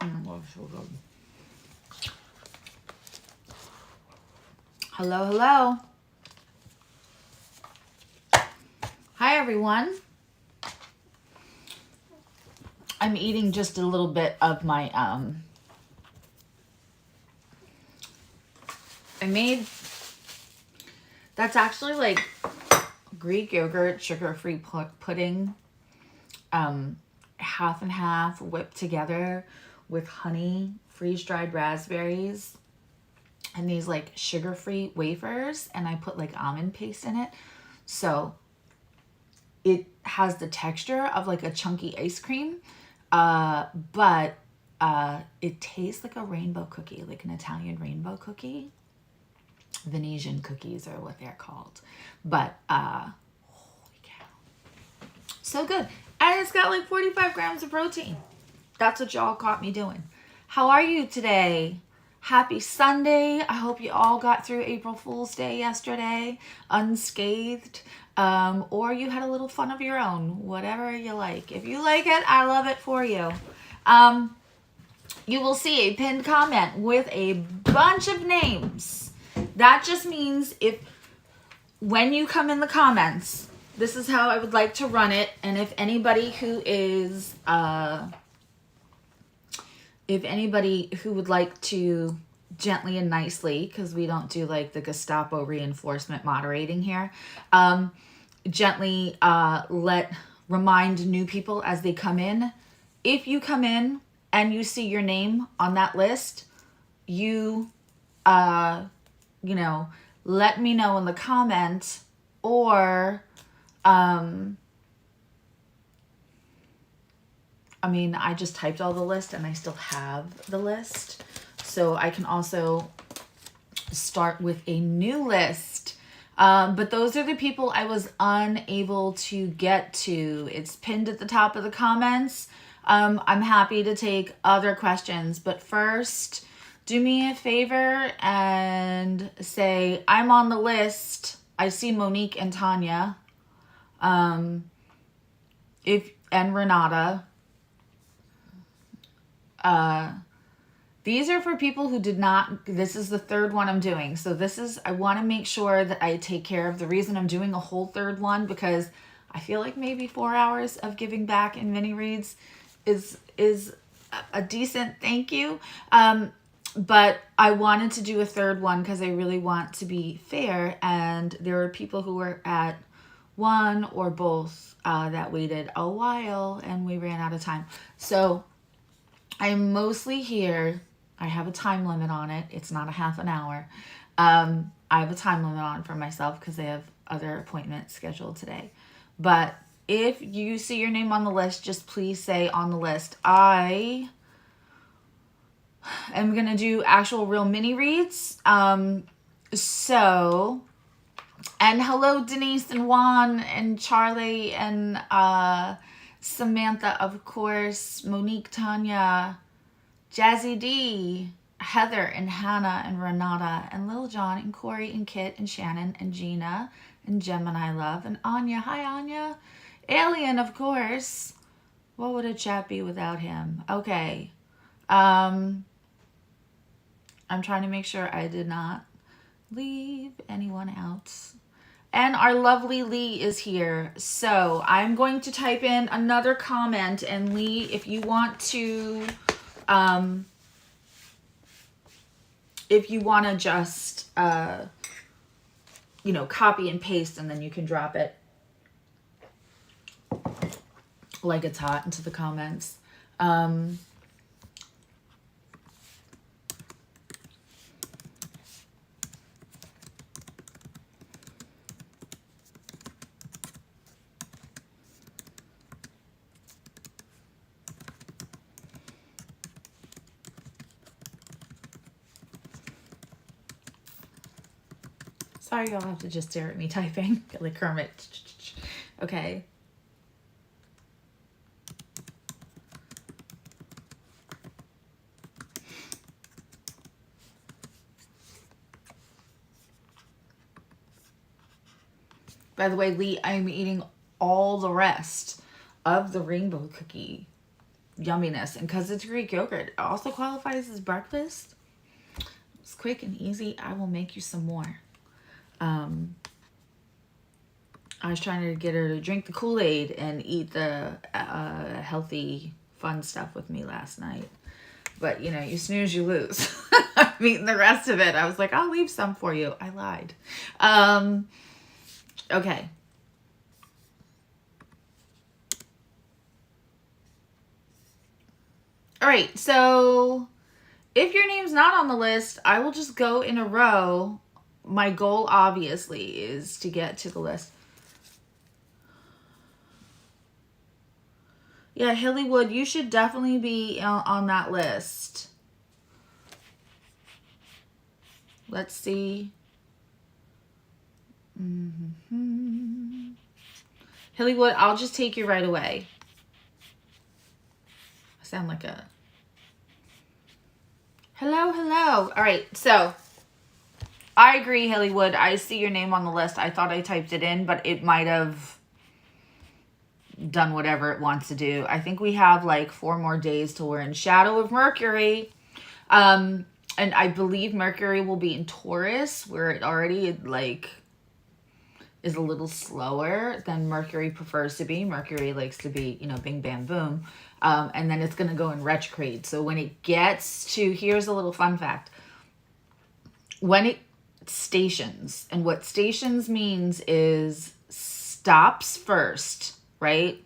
That's so good. Hello, hello. Hi, everyone. I'm eating just a little bit of my, I made, that's actually like Greek yogurt, sugar-free pudding, half and half whipped together with honey, freeze-dried raspberries, and these like sugar-free wafers, and I put like almond paste in it. So it has the texture of like a chunky ice cream, but it tastes like a rainbow cookie, like an Italian rainbow cookie. Venetian cookies are what they're called. But holy cow, so good. And it's got like 45 grams of protein. That's what y'all caught me doing. How are you today? Happy Sunday. I hope you all got through April Fool's Day yesterday unscathed, or you had a little fun of your own, whatever you like. If you like it, I love it for you. You will see a pinned comment with a bunch of names. That just means when you come in the comments, this is how I would like to run it. And if anybody who is, would like to gently and nicely, because we don't do like the Gestapo reinforcement moderating here, gently remind new people as they come in. If you come in and you see your name on that list, you let me know in the comment, or I just typed all the list and I still have the list. So I can also start with a new list. But those are the people I was unable to get to. It's pinned at the top of the comments. I'm happy to take other questions, but first, do me a favor and say, I'm on the list. I see Monique and Tanya. And Renata. These are for people who did not, this is the third one I'm doing. So I want to make sure that I take care of the reason I'm doing a whole third one, because I feel like maybe 4 hours of giving back in mini reads is a decent thank you. But I wanted to do a third one because I really want to be fair. And there are people who were at one or both that waited a while and we ran out of time. So I'm mostly here. I have a time limit on it. It's not a half an hour. I have a time limit on for myself because I have other appointments scheduled today. But if you see your name on the list, just please say on the list. I am going to do actual real mini reads. And hello, Denise and Juan and Charlie and Samantha, of course, Monique, Tanya, Jazzy D, Heather and Hannah and Renata and Lil John and Corey and Kit and Shannon and Gina and Gemini Love and Anya. Hi, Anya. Alien, of course. What would a chat be without him? Okay. I'm trying to make sure I did not leave anyone out. And our lovely Lee is here. So I'm going to type in another comment. And Lee, if you want to just, copy and paste, and then you can drop it like it's hot into the comments. Sorry, y'all have to just stare at me typing. Like Kermit. Okay. By the way, Lee, I'm eating all the rest of the rainbow cookie. yumminess. And because it's Greek yogurt, it also qualifies as breakfast. It's quick and easy. I will make you some more. I was trying to get her to drink the Kool-Aid and eat the healthy, fun stuff with me last night. But, you know, you snooze, you lose. I'm eating the rest of it. I was like, I'll leave some for you. I lied. Okay. All right. So if your name's not on the list, I will just go in a row. My goal, obviously, is to get to the list. Yeah, Hillywood, you should definitely be on that list. Let's see. Hillywood, I'll just take you right away. I sound like a... Hello, hello. All right, so I agree, Hillywood. I see your name on the list. I thought I typed it in, but it might have done whatever it wants to do. I think we have like 4 more days till we're in shadow of Mercury. And I believe Mercury will be in Taurus, where it already like is a little slower than Mercury prefers to be. Mercury likes to be, you know, bing, bam, boom. And then it's going to go in retrograde. So when it gets to, here's a little fun fact. When it stations, and what stations means is stops first, right?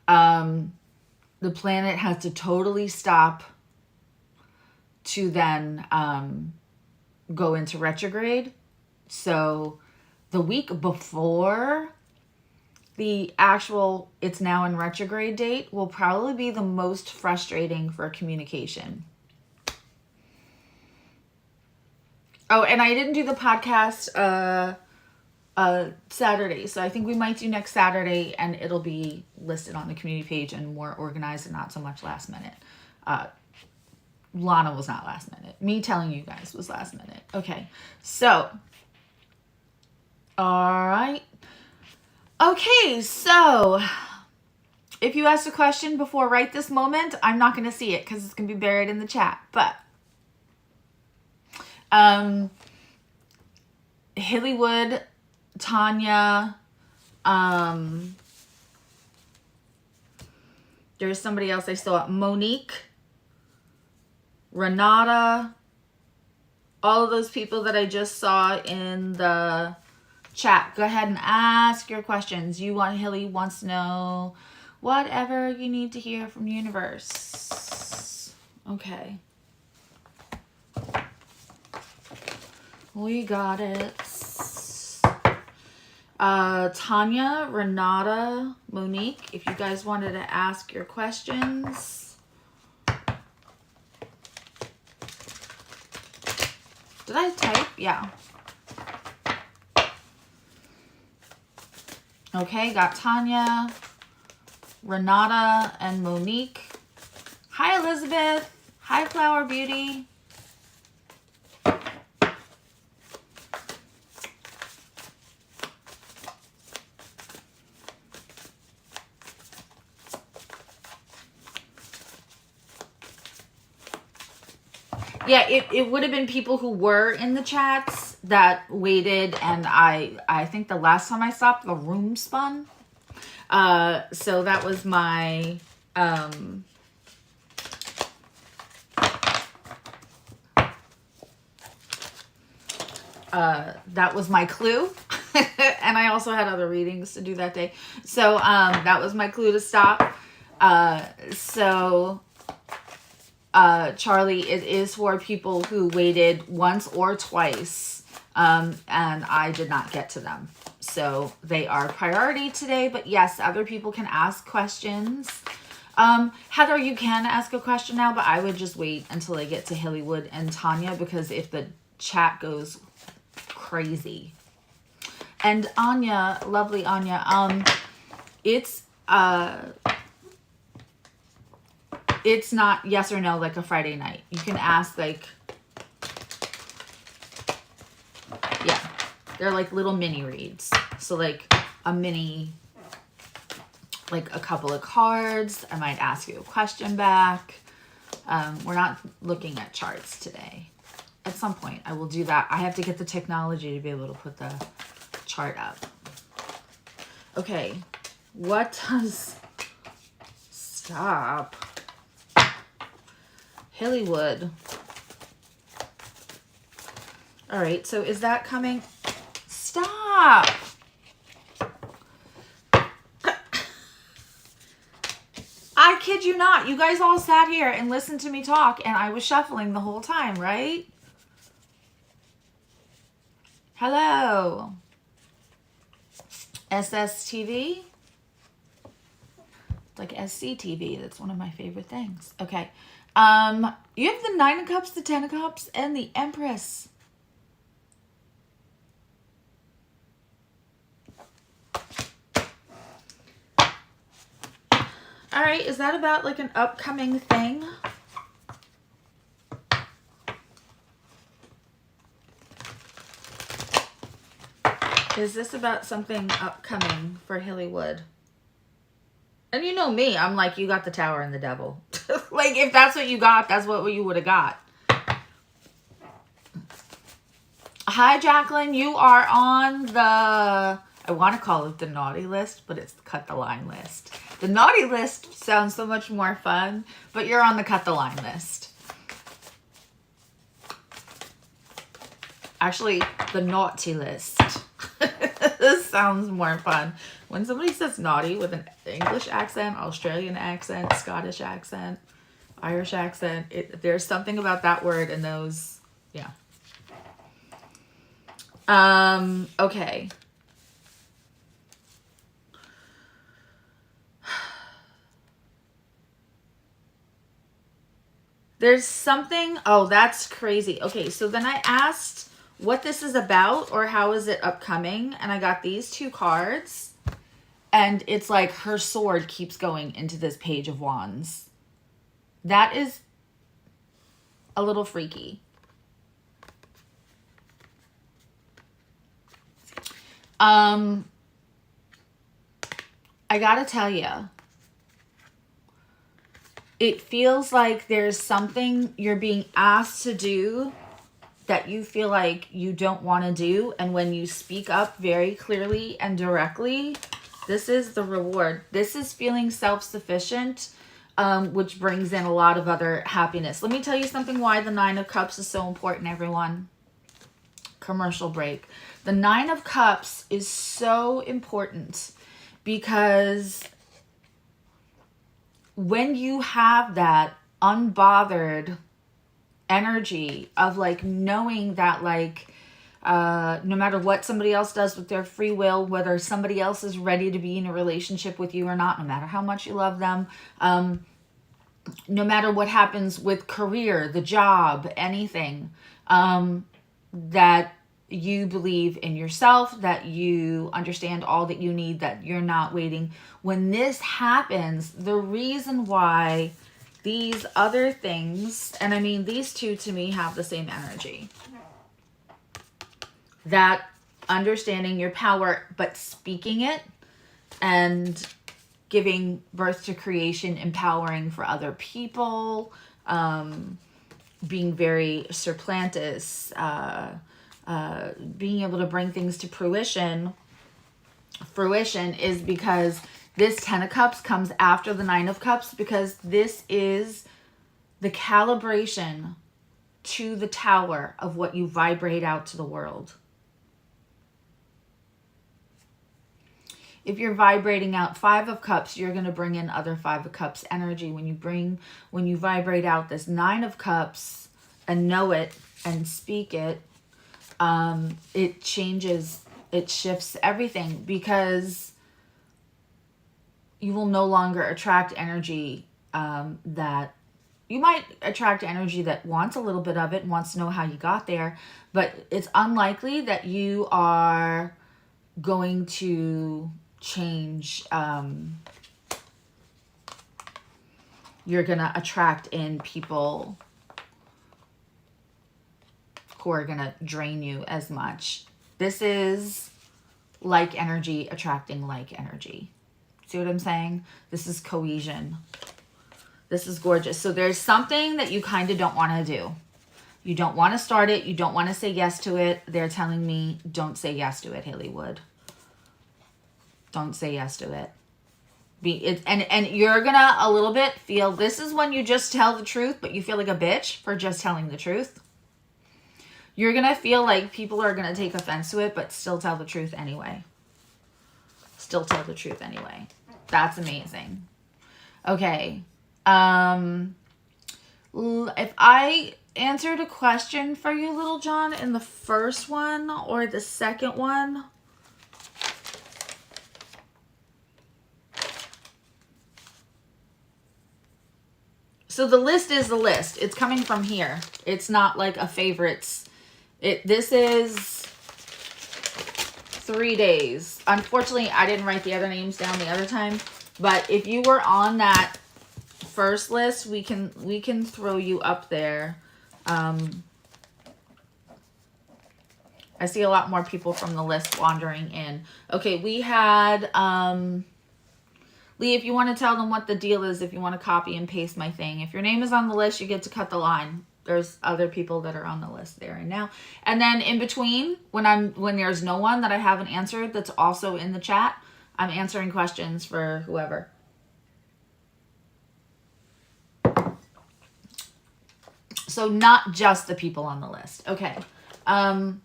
The planet has to totally stop to then go into retrograde. So the week before the actual it's now in retrograde date will probably be the most frustrating for communication. Oh, and I didn't do the podcast Saturday, so I think we might do next Saturday, and it'll be listed on the community page and more organized and not so much last minute. Lana was not last minute. Me telling you guys was last minute. Okay, so all right. Okay, so if you asked a question before right this moment, I'm not going to see it because it's going to be buried in the chat. But Hillywood, Tanya, there's somebody else I saw, Monique, Renata, all of those people that I just saw in the chat. Go ahead and ask your questions. Hilly wants to know whatever you need to hear from the universe. Okay. We got it. Tanya, Renata, Monique, if you guys wanted to ask your questions. Did I type? Yeah. Okay, got Tanya, Renata, and Monique. Hi, Elizabeth. Hi, Flower Beauty. Yeah, it would have been people who were in the chats that waited, and I think the last time I stopped, the room spun. So that was my that was my clue. And I also had other readings to do that day. So that was my clue to stop. Charlie, it is for people who waited once or twice, and I did not get to them. So they are priority today, but yes, other people can ask questions. Heather, you can ask a question now, but I would just wait until I get to Hillywood and Tanya, because if the chat goes crazy. And Anya, lovely Anya, it's not yes or no like a Friday night. You can ask like, yeah, they're like little mini reads. So like a mini like a couple of cards. I might ask you a question back. We're not looking at charts today. At some point, I will do that. I have to get the technology to be able to put the chart up. Okay, what does... Stop. Hillywood. All right, so is that coming? Stop. I kid you not. You guys all sat here and listened to me talk, and I was shuffling the whole time, right? Hello. SSTV. It's like SCTV. That's one of my favorite things. Okay. You have the Nine of Cups, the Ten of Cups, and the Empress. All right, is that about like an upcoming thing? Is this about something upcoming for Hillywood? And you know me, I'm like, you got the Tower and the Devil. Like, if that's what you got, that's what you would have got. Hi, Jacqueline. You are on the, I want to call it the naughty list, but it's the cut the line list. The naughty list sounds so much more fun, but you're on the cut the line list. Actually, the naughty list. This sounds more fun. When somebody says naughty with an English accent, Australian accent, Scottish accent, Irish accent, there's something about that word and those, yeah. Okay. There's something, oh, that's crazy. Okay, so then I asked what this is about or how is it upcoming, and I got these two cards, and it's like her sword keeps going into this Page of Wands. That is a little freaky. I gotta tell you, it feels like there's something you're being asked to do that you feel like you don't want to do. And when you speak up very clearly and directly, this is the reward. This is feeling self-sufficient, which brings in a lot of other happiness. Let me tell you something why the Nine of Cups is so important, everyone. Commercial break. The Nine of Cups is so important because when you have that unbothered energy of like knowing that like no matter what somebody else does with their free will, whether somebody else is ready to be in a relationship with you or not, no matter how much you love them, no matter what happens with career, the job, anything, that you believe in yourself, that you understand all that you need, that you're not waiting. When this happens, the reason why these other things, and I mean, these two to me have the same energy. That understanding your power, but speaking it and giving birth to creation, empowering for other people, being very surplantis, being able to bring things to fruition is because this Ten of Cups comes after the Nine of Cups, because this is the calibration to the tower of what you vibrate out to the world. If you're vibrating out Five of Cups, you're going to bring in other Five of Cups energy. When you vibrate out this Nine of Cups and know it and speak it, it changes, it shifts everything, because you will no longer attract energy that you might attract energy that wants a little bit of it and wants to know how you got there, but it's unlikely that you are going to change. You're going to attract in people who are going to drain you as much. This is like energy attracting like energy. See what I'm saying? This is cohesion. This is gorgeous. So there's something that you kind of don't want to do. You don't want to start it. You don't want to say yes to it. They're telling me don't say yes to it, Haleywood. Don't say yes to it. And you're gonna a little bit feel, this is when you just tell the truth, but you feel like a bitch for just telling the truth. You're gonna feel like people are gonna take offense to it, but still tell the truth anyway. Still tell the truth anyway. That's amazing. Okay. If I answered a question for you, Little John, in the first one or the second one, so the list is the list. It's coming from here. It's not like a favorites. This is 3 days. Unfortunately, I didn't write the other names down the other time. But if you were on that first list, we can throw you up there. I see a lot more people from the list wandering in. Okay, we had Lee, if you want to tell them what the deal is, if you want to copy and paste my thing. If your name is on the list, you get to cut the line. There's other people that are on the list there and now. And then in between, when there's no one that I haven't answered that's also in the chat, I'm answering questions for whoever. So not just the people on the list. Okay. And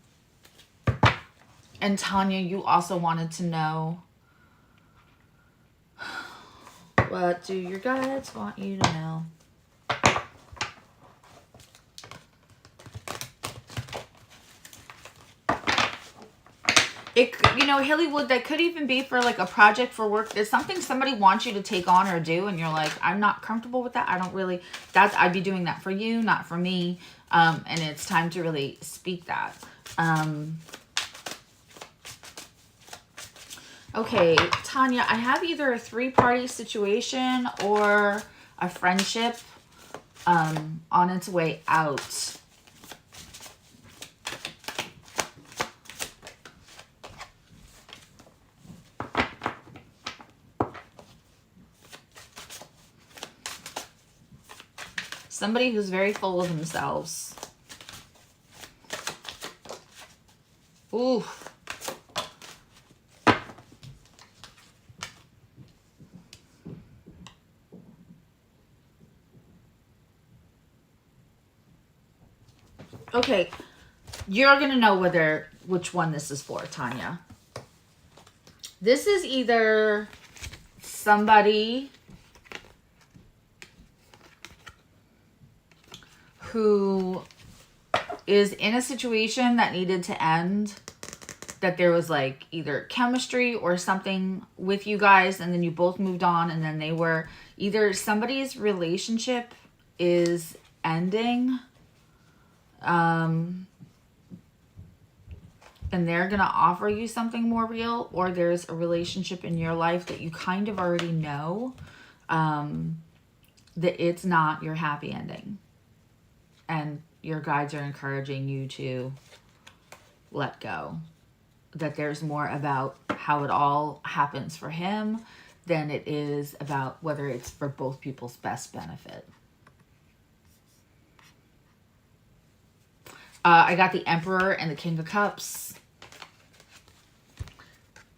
Tanya, you also wanted to know, what do your guides want you to know? You know, Hollywood, that could even be for like a project for work. There's something somebody wants you to take on or do, and you're like, I'm not comfortable with that. I don't really, I'd be doing that for you, not for me. And it's time to really speak that. Okay, Tanya, I have either a 3-party situation or a friendship on its way out. Somebody who's very full of themselves. Ooh. Okay, you're going to know which one this is for, Tanya. This is either somebody who is in a situation that needed to end, that there was like either chemistry or something with you guys, and then you both moved on, and then they were either somebody's relationship is ending, and they're gonna offer you something more real, or there's a relationship in your life that you kind of already know that it's not your happy ending. And your guides are encouraging you to let go. That there's more about how it all happens for him than it is about whether it's for both people's best benefit. I got the Emperor and the King of Cups.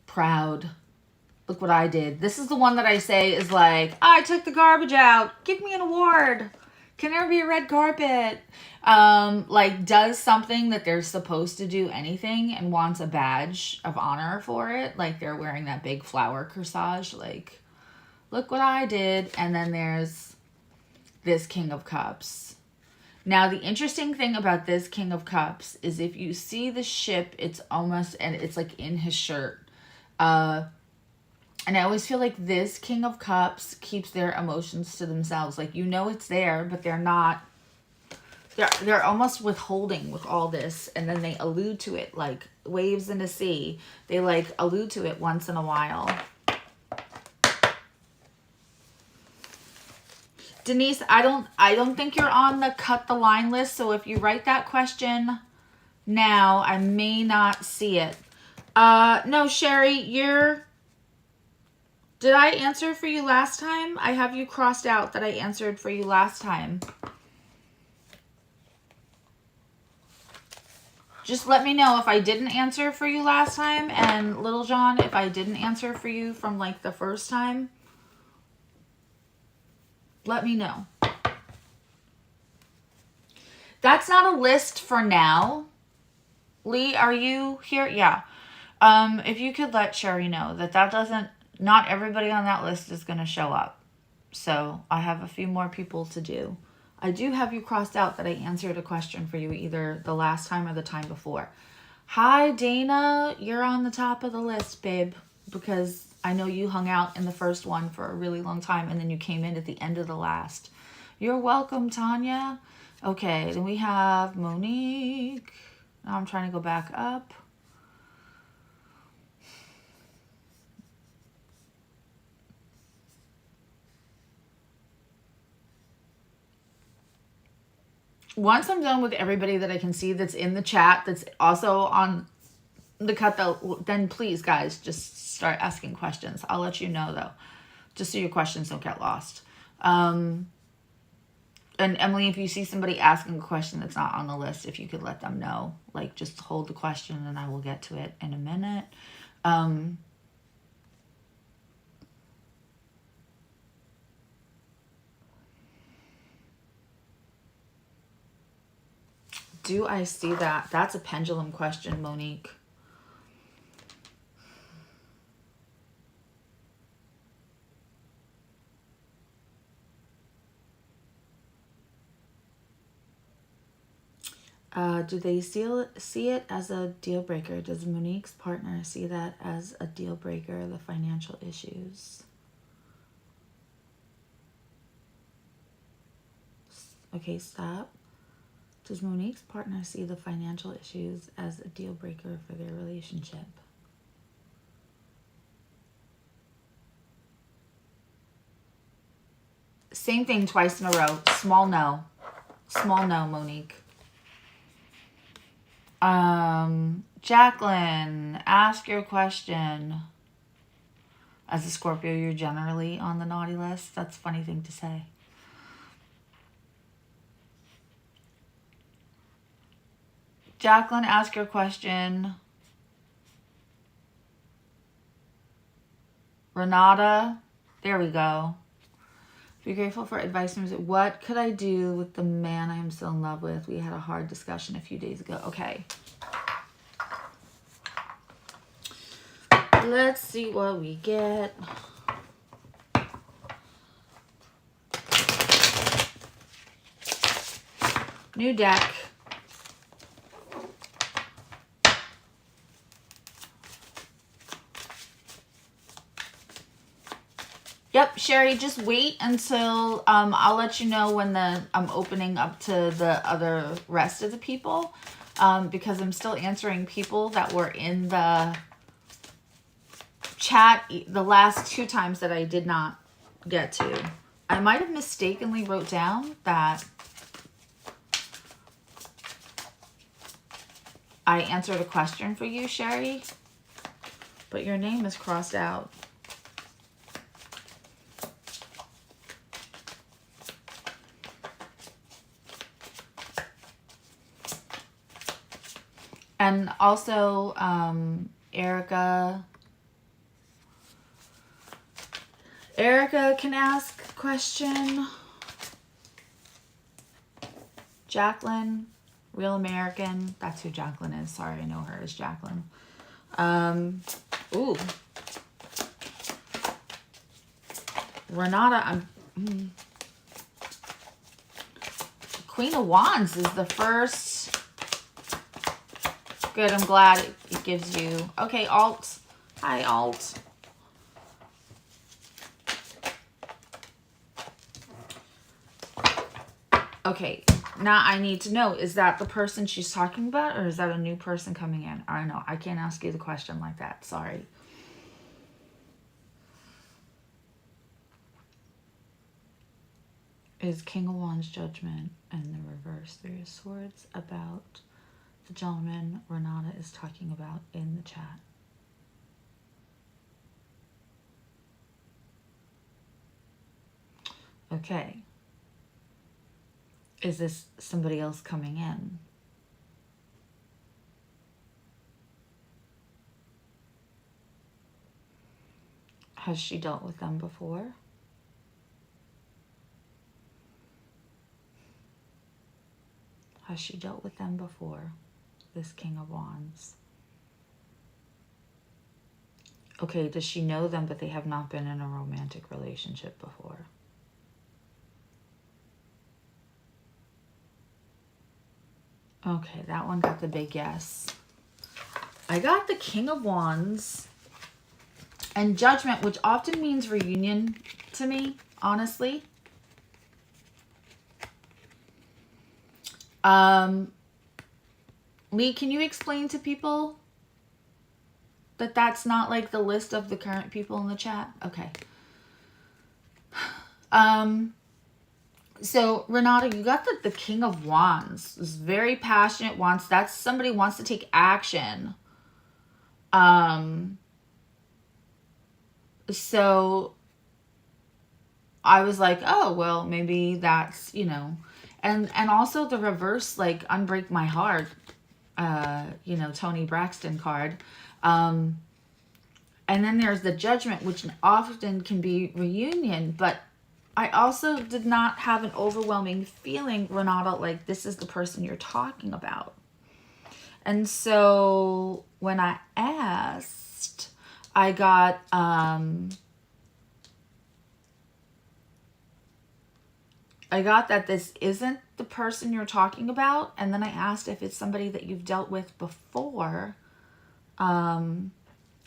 Proud. Look what I did. This is the one that I say is like, I took the garbage out. Give me an award. Can there be a red carpet? Like does something that they're supposed to do anything and wants a badge of honor for it. Like they're wearing that big flower corsage. Like, look what I did. And then there's this King of Cups. Now, the interesting thing about this King of Cups is if you see the ship, it's almost, and it's like in his shirt. And I always feel like this King of Cups keeps their emotions to themselves. Like, you know it's there, but they're not, they're almost withholding with all this. And then they allude to it like waves in the sea. They like allude to it once in a while. Denise, I don't think you're on the cut the line list. So if you write that question now, I may not see it. No, Sherry, Did I answer for you last time? I have you crossed out that I answered for you last time. Just let me know if I didn't answer for you last time, and Little John, if I didn't answer for you from like the first time. Let me know. That's not a list for now. Lee, are you here? Yeah. If you could let Sherry know that doesn't, not everybody on that list is going to show up. So I have a few more people to do. I do have you crossed out that I answered a question for you either the last time or the time before. Hi, Dana. You're on the top of the list, babe, because I know you hung out in the first one for a really long time and then you came in at the end of the last. You're welcome, Tanya. Okay, then we have Monique. Now I'm trying to go back up. Once I'm done with everybody that I can see that's in the chat, that's also on the cut, then please, guys, just start asking questions. I'll let you know, though, just so your questions don't get lost. And Emily, if you see somebody asking a question that's not on the list, if you could let them know, like, just hold the question and I will get to it in a minute. Do I see that? That's a pendulum question, Monique. Do they see it as a deal breaker? Does Monique's partner see that as a deal breaker, the financial issues? Okay, stop. Does Monique's partner see the financial issues as a deal breaker for their relationship? Same thing twice in a row. Small no. Small no, Monique. Jacqueline, ask your question. As a Scorpio, you're generally on the naughty list. That's a funny thing to say. Jacqueline, ask your question. Renata, there we go. Be grateful for advice from music. What could I do with the man I am still in love with? We had a hard discussion a few days ago. Okay. Let's see what we get. New deck. Yep, Sherry, just wait until I'll let you know when I'm opening up to the rest of the people, because I'm still answering people that were in the chat the last 2 times that I did not get to. I might have mistakenly wrote down that I answered a question for you, Sherry, but your name is crossed out. And also, Erica can ask a question. Jacqueline, Real American. That's who Jacqueline is. Sorry, I know her as Jacqueline. Ooh. Renata, Queen of Wands is the first. Good, I'm glad it gives you... Okay, Alt. Hi, Alt. Okay, now I need to know, is that the person she's talking about, or is that a new person coming in? I don't know. I can't ask you the question like that. Sorry. Is King of Wands judgment and the reverse 3 of Swords about the gentleman Renata is talking about in the chat? Okay. Is this somebody else coming in? Has she dealt with them before? Has she dealt with them before? This King of Wands. Okay, does she know them, but they have not been in a romantic relationship before? Okay, that one got the big yes. I got the King of Wands and Judgment, which often means reunion to me, honestly. Lee, can you explain to people that that's not like the list of the current people in the chat? Okay. So Renata, you got the King of Wands. Is very passionate, that's somebody who wants to take action. So I was like, oh, well, maybe that's, you know, and also the reverse, like Unbreak My Heart, you know, Toni Braxton card. And then there's the Judgment, which often can be reunion, but I also did not have an overwhelming feeling, Renata, like this is the person you're talking about. And so when I asked, I got, that this isn't the person you're talking about. And then I asked if it's somebody that you've dealt with before.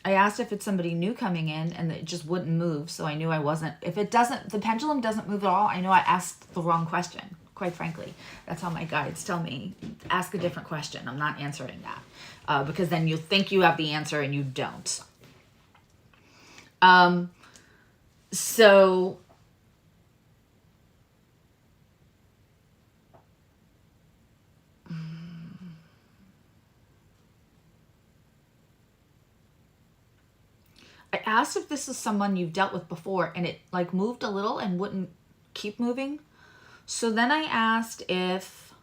I asked if it's somebody new coming in, and it just wouldn't move. So I knew I wasn't, if it doesn't, the pendulum doesn't move at all, I know I asked the wrong question, quite frankly. That's how my guides tell me, ask a different question. I'm not answering that. Because then you think you have the answer and you don't. So I asked if this is someone you've dealt with before, and it like moved a little and wouldn't keep moving. So then I asked if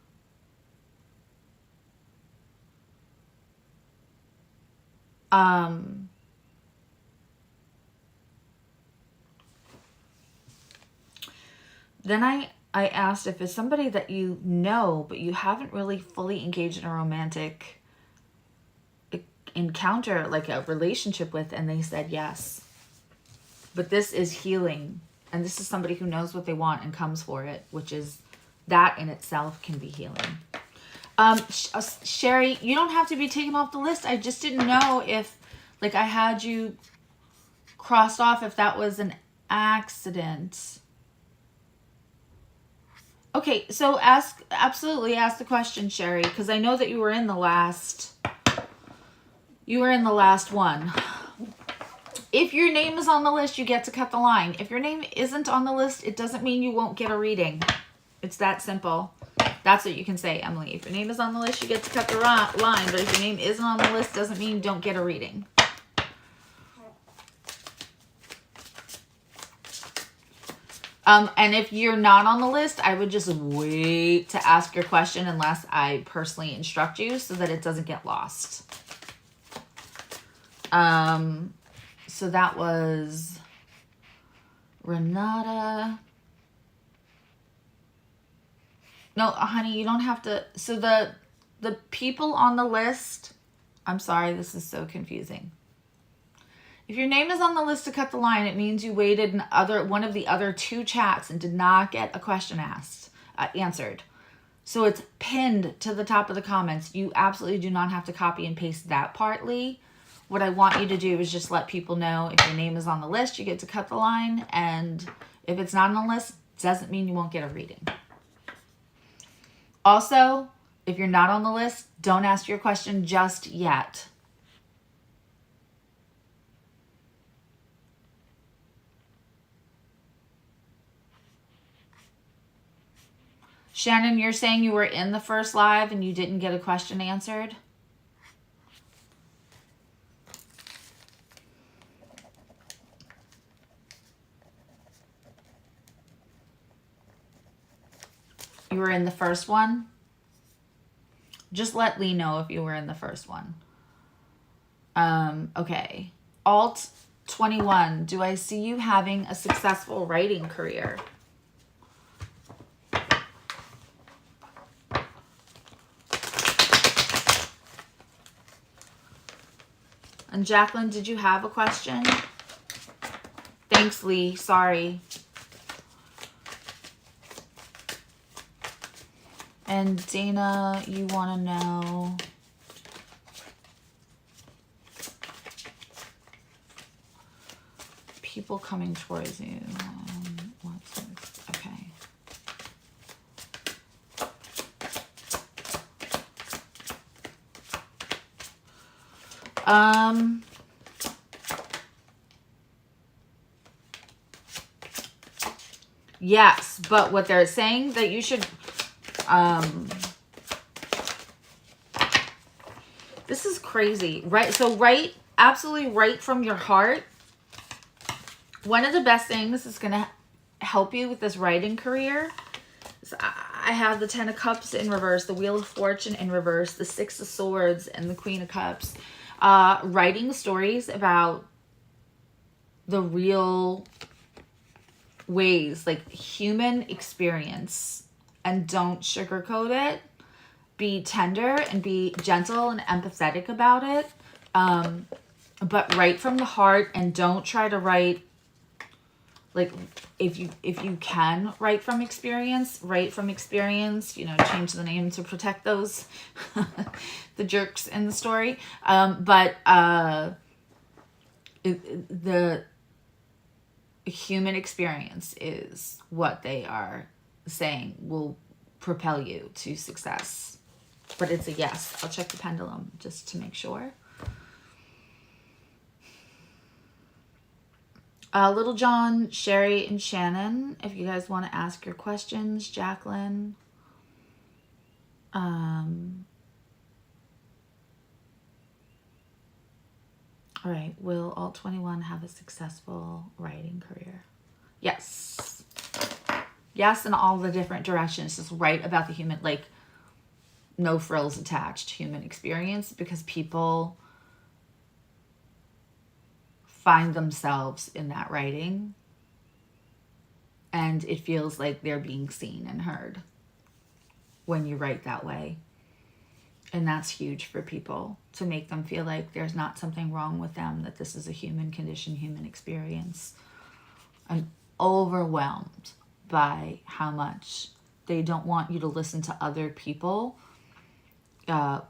then I asked if it's somebody that you know, but you haven't really fully engaged in a romantic encounter, like a relationship with, and they said yes. But this is healing, and this is somebody who knows what they want and comes for it, which is, that in itself can be healing. Sherry, you don't have to be taken off the list. I just didn't know if, like, I had you crossed off, if that was an accident. Okay, so absolutely ask the question, Sherry, because I know that you were in the last one. If your name is on the list, you get to cut the line. If your name isn't on the list, it doesn't mean you won't get a reading. It's that simple. That's what you can say, Emily. If your name is on the list, you get to cut the line. But if your name isn't on the list, doesn't mean you don't get a reading. And if you're not on the list, I would just wait to ask your question unless I personally instruct you so that it doesn't get lost. So that was Renata. No, honey, you don't have to. So the people on the list, I'm sorry, this is so confusing. If your name is on the list to cut the line, it means you waited in one of the other two chats and did not get a question answered. So it's pinned to the top of the comments. You absolutely do not have to copy and paste that part, Lee. What I want you to do is just let people know if your name is on the list, you get to cut the line. And if it's not on the list, it doesn't mean you won't get a reading. Also, if you're not on the list, don't ask your question just yet. Shannon, you're saying you were in the first live and you didn't get a question answered? were in the first one? Just let Lee know if you were in the first one. Okay. Alt 21. Do I see you having a successful writing career? And Jacqueline, did you have a question? Thanks, Lee. Sorry. And Dana, you want to know... people coming towards you. What's this? Okay. Yes, but what they're saying that you should, this is crazy, right? So write, absolutely write from your heart. One of the best things that's going to help you with this writing career is I have the 10 of Cups in reverse, the Wheel of Fortune in reverse, the 6 of Swords, and the Queen of Cups. Writing stories about the real ways, like human experience, and don't sugarcoat it. Be tender and be gentle and empathetic about it. But write from the heart, and don't try to write, like, if you can write from experience, you know, change the name to protect those the jerks in the story. The human experience is what they are saying will propel you to success. But it's a yes. I'll check the pendulum just to make sure. Little John, Sherry, and Shannon, if you guys want to ask your questions. Jacqueline. All right. Will all 21 have a successful writing career? Yes. Yes, in all the different directions. Just write about the human, like, no frills attached human experience, because people find themselves in that writing, and it feels like they're being seen and heard when you write that way. And that's huge for people, to make them feel like there's not something wrong with them, that this is a human condition, human experience. I'm overwhelmed by how much they don't want you to listen to other people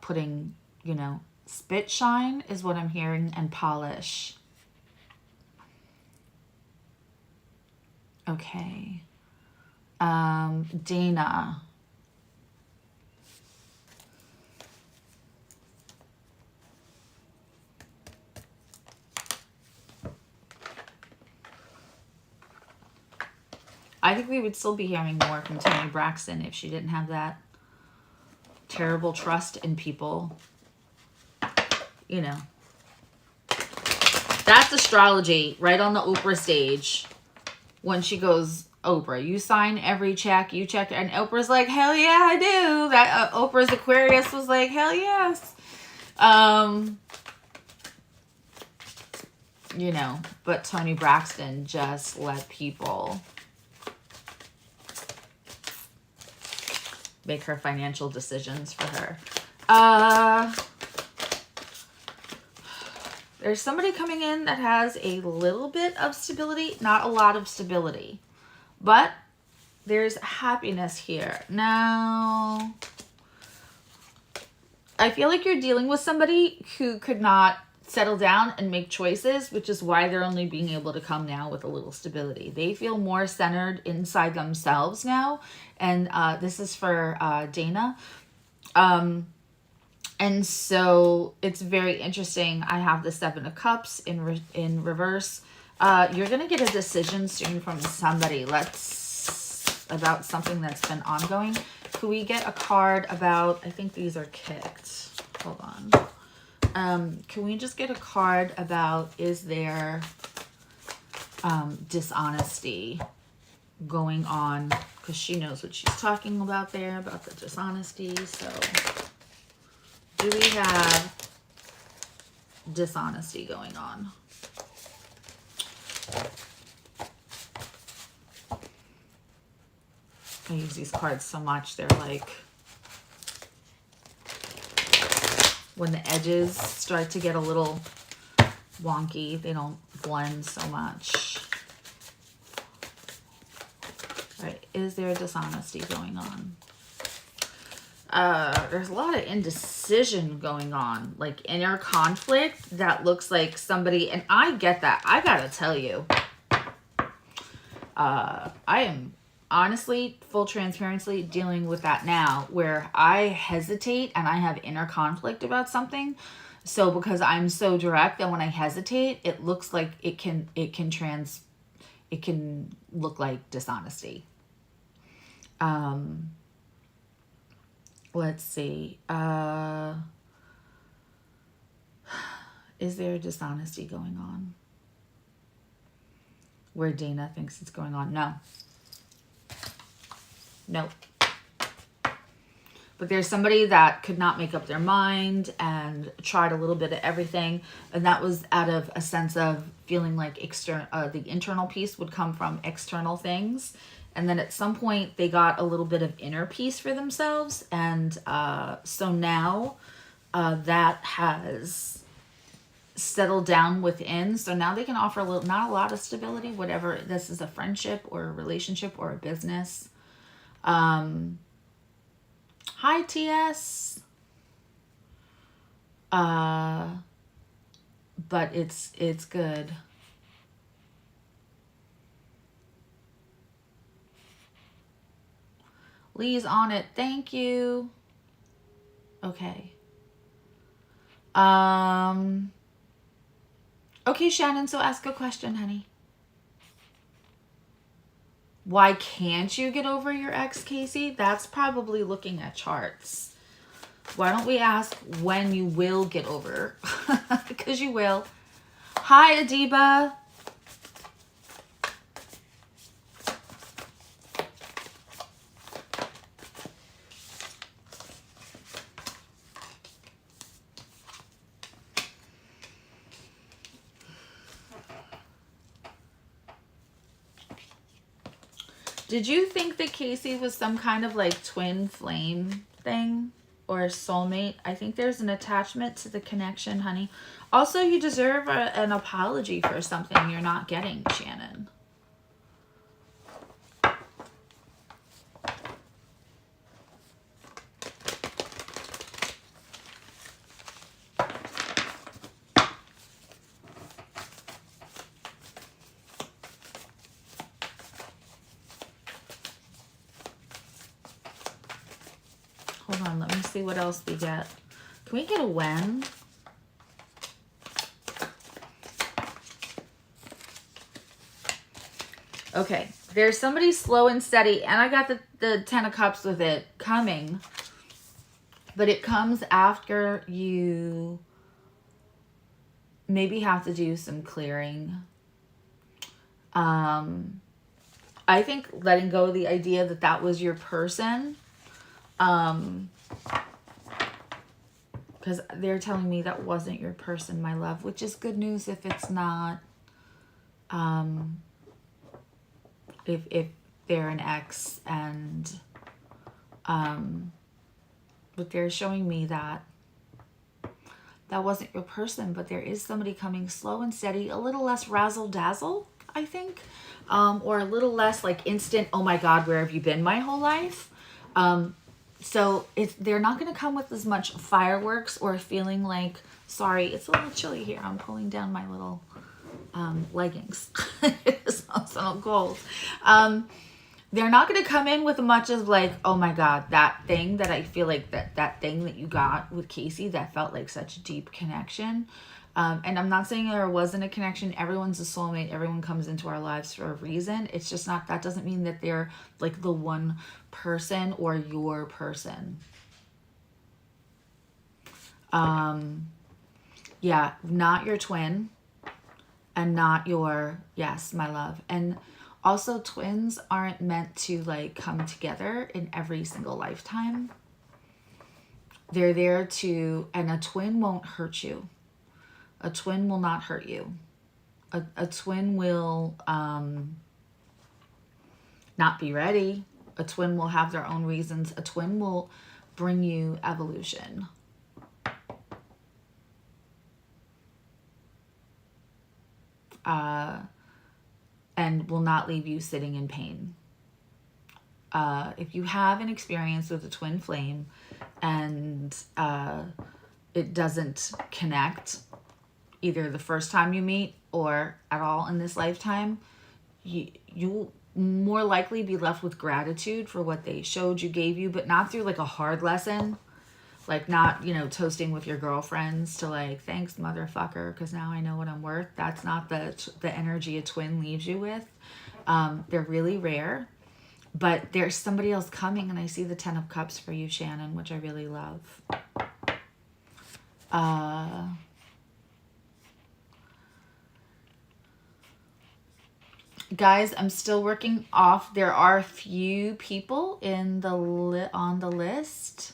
putting, you know, spit shine is what I'm hearing, and polish. Okay. Dana. I think we would still be hearing more from Toni Braxton if she didn't have that terrible trust in people. You know. That's astrology right on the Oprah stage. When she goes, Oprah, you sign every check, you check, and Oprah's like, hell yeah, I do. That Oprah's Aquarius was like, hell yes. You know, but Toni Braxton just let people make her financial decisions for her. There's somebody coming in that has a little bit of stability, not a lot of stability, but there's happiness here. Now, I feel like you're dealing with somebody who could not settle down and make choices, which is why they're only being able to come now with a little stability. They feel more centered inside themselves now. And this is for Dana. And so it's very interesting. I have the 7 of Cups in reverse. You're going to get a decision soon from somebody. About something that's been ongoing. Could we get a card about, I think these are kicked. Hold on. Can we just get a card about, is there dishonesty going on because she knows what she's talking about there, about the dishonesty. So do we have dishonesty going on? I use these cards so much, they're like, when the edges start to get a little wonky, they don't blend so much. All right, is there dishonesty going on? There's a lot of indecision going on, like inner conflict that looks like somebody, and I get that. I gotta tell you, I am honestly, full transparency, dealing with that now, where I hesitate and I have inner conflict about something. So because I'm so direct that when I hesitate, it looks like it can look like dishonesty. Let's see. Is there dishonesty going on? Where Dana thinks it's going on? No. Nope. But there's somebody that could not make up their mind and tried a little bit of everything. And that was out of a sense of feeling like the internal peace would come from external things. And then at some point they got a little bit of inner peace for themselves. And so now that has settled down within. So now they can offer a little, not a lot of stability, whatever this is, a friendship or a relationship or a business. Hi, TS. But it's good. Lee's on it. Thank you. Okay. Okay, Shannon, so ask a question, honey. Why can't you get over your ex, Casey? That's probably looking at charts. Why don't we ask when you will get over? Because you will. Hi, Adiba. Did you think that Casey was some kind of like twin flame thing or a soulmate? I think there's an attachment to the connection, honey. Also, you deserve an apology for something you're not getting, Shannon. Hold on, let me see what else we get. Can we get a when? Okay, there's somebody slow and steady, and I got the 10 of Cups with it coming, but it comes after you maybe have to do some clearing. I think letting go of the idea that that was your person, because they're telling me that wasn't your person, my love, which is good news if it's not, if they're an ex, and but they're showing me that that wasn't your person, but there is somebody coming slow and steady, a little less razzle dazzle, I think, or a little less like instant, oh my God, where have you been my whole life? So they're not going to come with as much fireworks or feeling like, sorry, it's a little chilly here. I'm pulling down my little leggings. It's also cold. They're not going to come in with much of like, oh my God, that thing that I feel like that thing that you got with Casey that felt like such a deep connection. And I'm not saying there wasn't a connection. Everyone's a soulmate. Everyone comes into our lives for a reason. It's just not, that doesn't mean that they're like the one person or your person. Yeah, not your twin and not your, yes, my love. And Also, twins aren't meant to like come together in every single lifetime. They're there to, and a twin won't hurt you. A twin will not hurt you. A twin will not be ready. A twin will have their own reasons. A twin will bring you evolution. And will not leave you sitting in pain. If you have an experience with a twin flame and it doesn't connect either the first time you meet or at all in this lifetime, you'll more likely be left with gratitude for what they showed you, gave you, but not through like a hard lesson. Like not, you know, toasting with your girlfriends to like, thanks motherfucker, because now I know what I'm worth. That's not the energy a twin leaves you with. They're really rare, but there's somebody else coming, and I see the 10 of Cups for you, Shannon, which I really love. Guys, I'm still working off. There are a few people in the on the list.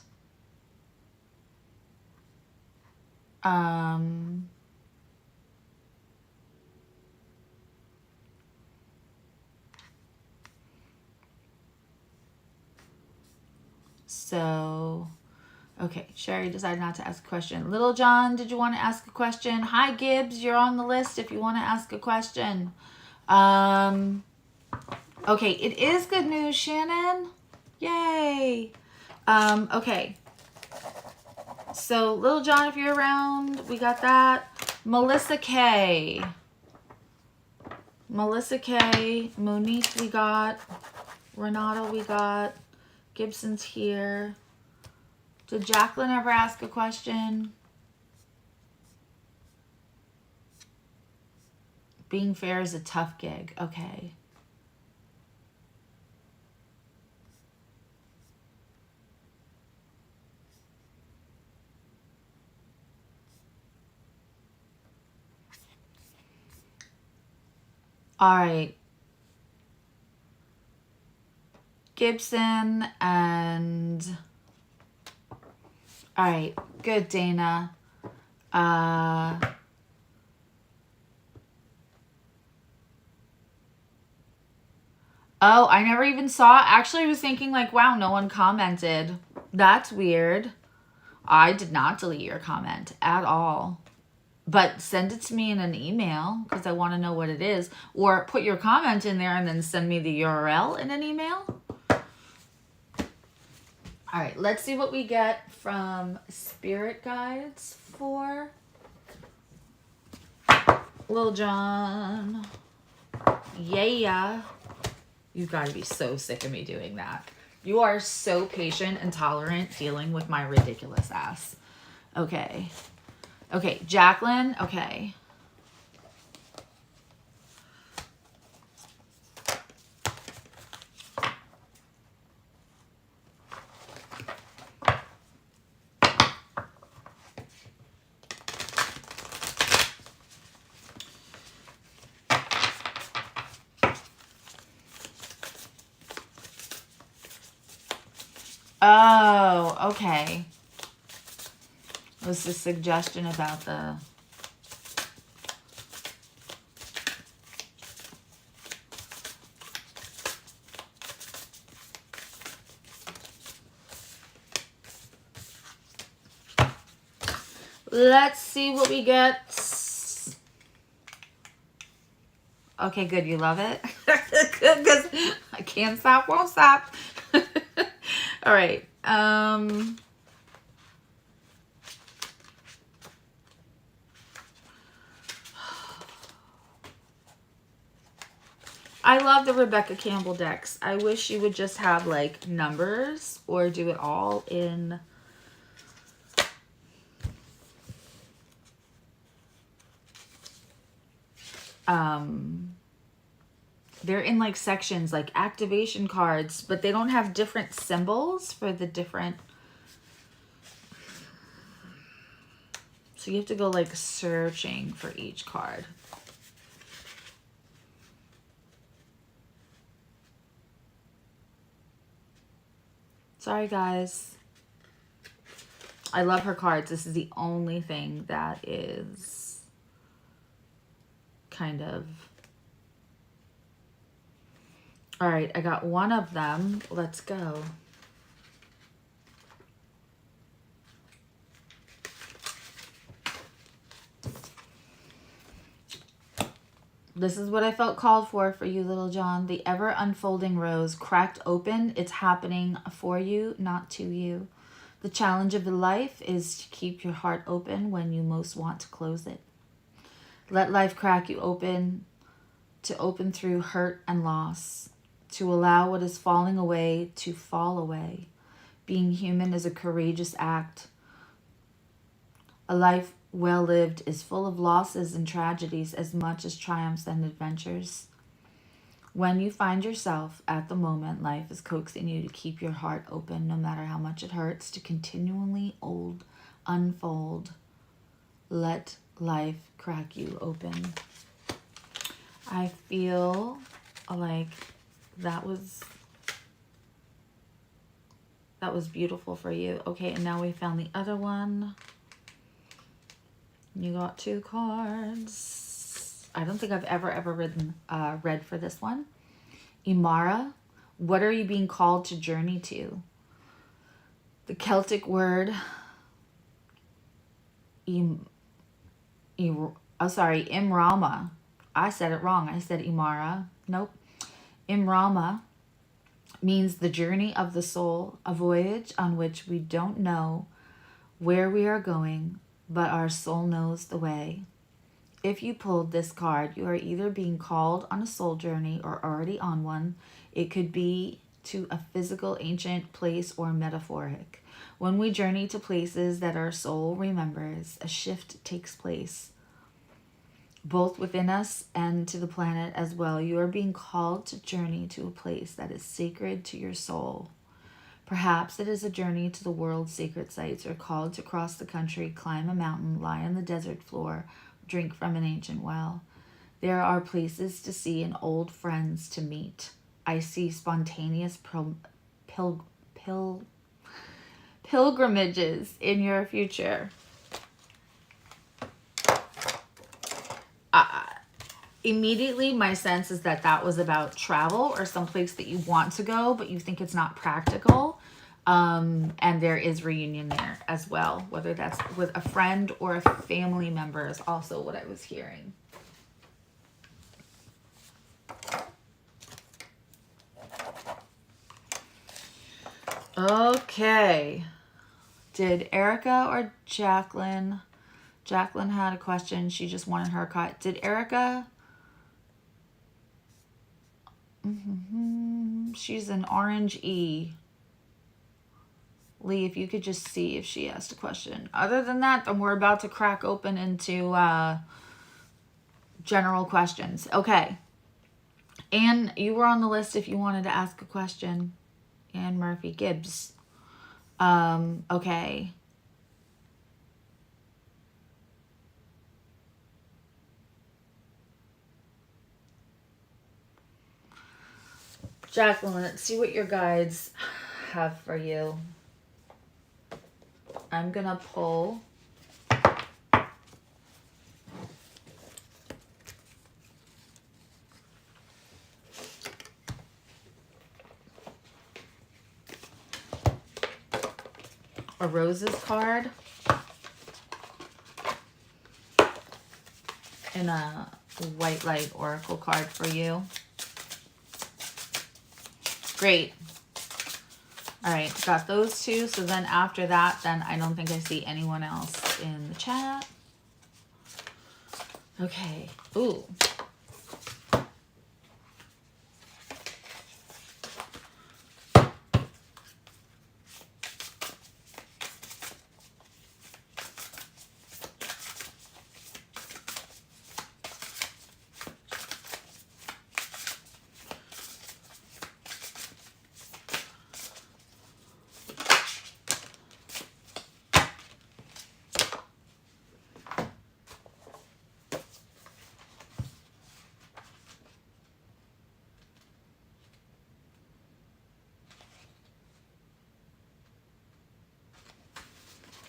So, okay, Sherry decided not to ask a question. Little John, did you want to ask a question? Hi, Gibbs, you're on the list if you want to ask a question. Okay, it is good news, Shannon. Yay. Okay. So, Little John, if you're around, we got that. Melissa K. Melissa K. Monique, we got. Renato, we got. Gibson's here. Did Jacqueline ever ask a question? Being fair is a tough gig. Okay. All right. Gibson and... All right. Good, Dana. Oh, I never even saw it. Actually, I was thinking like, wow, no one commented. That's weird. I did not delete your comment at all. But send it to me in an email because I want to know what it is. Or put your comment in there and then send me the URL in an email. All right, let's see what we get from Spirit Guides for Lil John. Yeah. You've got to be so sick of me doing that. You are so patient and tolerant dealing with my ridiculous ass. Okay. Okay, Jacqueline. Okay. Oh, okay. Was the suggestion about the... Let's see what we get. Okay, good. You love it? Good, because I can't stop, won't stop. All right. I love the Rebecca Campbell decks. I wish you would just have like numbers or do it all in... they're in like sections like activation cards, but they don't have different symbols for the different... So you have to go like searching for each card. Sorry, guys. I love her cards. This is the only thing that is kind of... All right, I got one of them. Let's go. This is what I felt called for you, Little John. The ever unfolding rose cracked open. It's happening for you, not to you. The challenge of life is to keep your heart open when you most want to close it. Let life crack you open, to open through hurt and loss, to allow what is falling away to fall away. Being human is a courageous act. A life well lived is full of losses and tragedies as much as triumphs and adventures. When you find yourself at the moment, life is coaxing you to keep your heart open, no matter how much it hurts, to continually unfold. Let life crack you open. I feel like that was beautiful for you. Okay, and now we found the other one. You got 2 cards. I don't think I've ever read for this one. Imara, what are you being called to journey to? The Celtic word Imrama. I said it wrong. I said Imara. Nope. Imrama means the journey of the soul, a voyage on which we don't know where we are going, but our soul knows the way. If you pulled this card, you are either being called on a soul journey or already on one. It could be to a physical ancient place or metaphoric. When we journey to places that our soul remembers, a shift takes place, both within us and to the planet as well. You are being called to journey to a place that is sacred to your soul. Perhaps it is a journey to the world's sacred sites, or called to cross the country, climb a mountain, lie on the desert floor, drink from an ancient well. There are places to see and old friends to meet. I see spontaneous pilgrimages in your future. Immediately, my sense is that was about travel or someplace that you want to go, but you think it's not practical. And there is reunion there as well, whether that's with a friend or a family member is also what I was hearing. Okay. Did Erica or Jacqueline? Jacqueline had a question. She just wanted her cut. Did Erica? She's an orange E. Lee, if you could just see if she asked a question. Other than that, then we're about to crack open into general questions. Okay. Anne, you were on the list if you wanted to ask a question. Anne Murphy Gibbs. Okay. Jacqueline, let's see what your guides have for you. I'm going to pull a roses card and a white light oracle card for you. Great. All right, got those 2. So then after that, then I don't think I see anyone else in the chat. Okay. Ooh.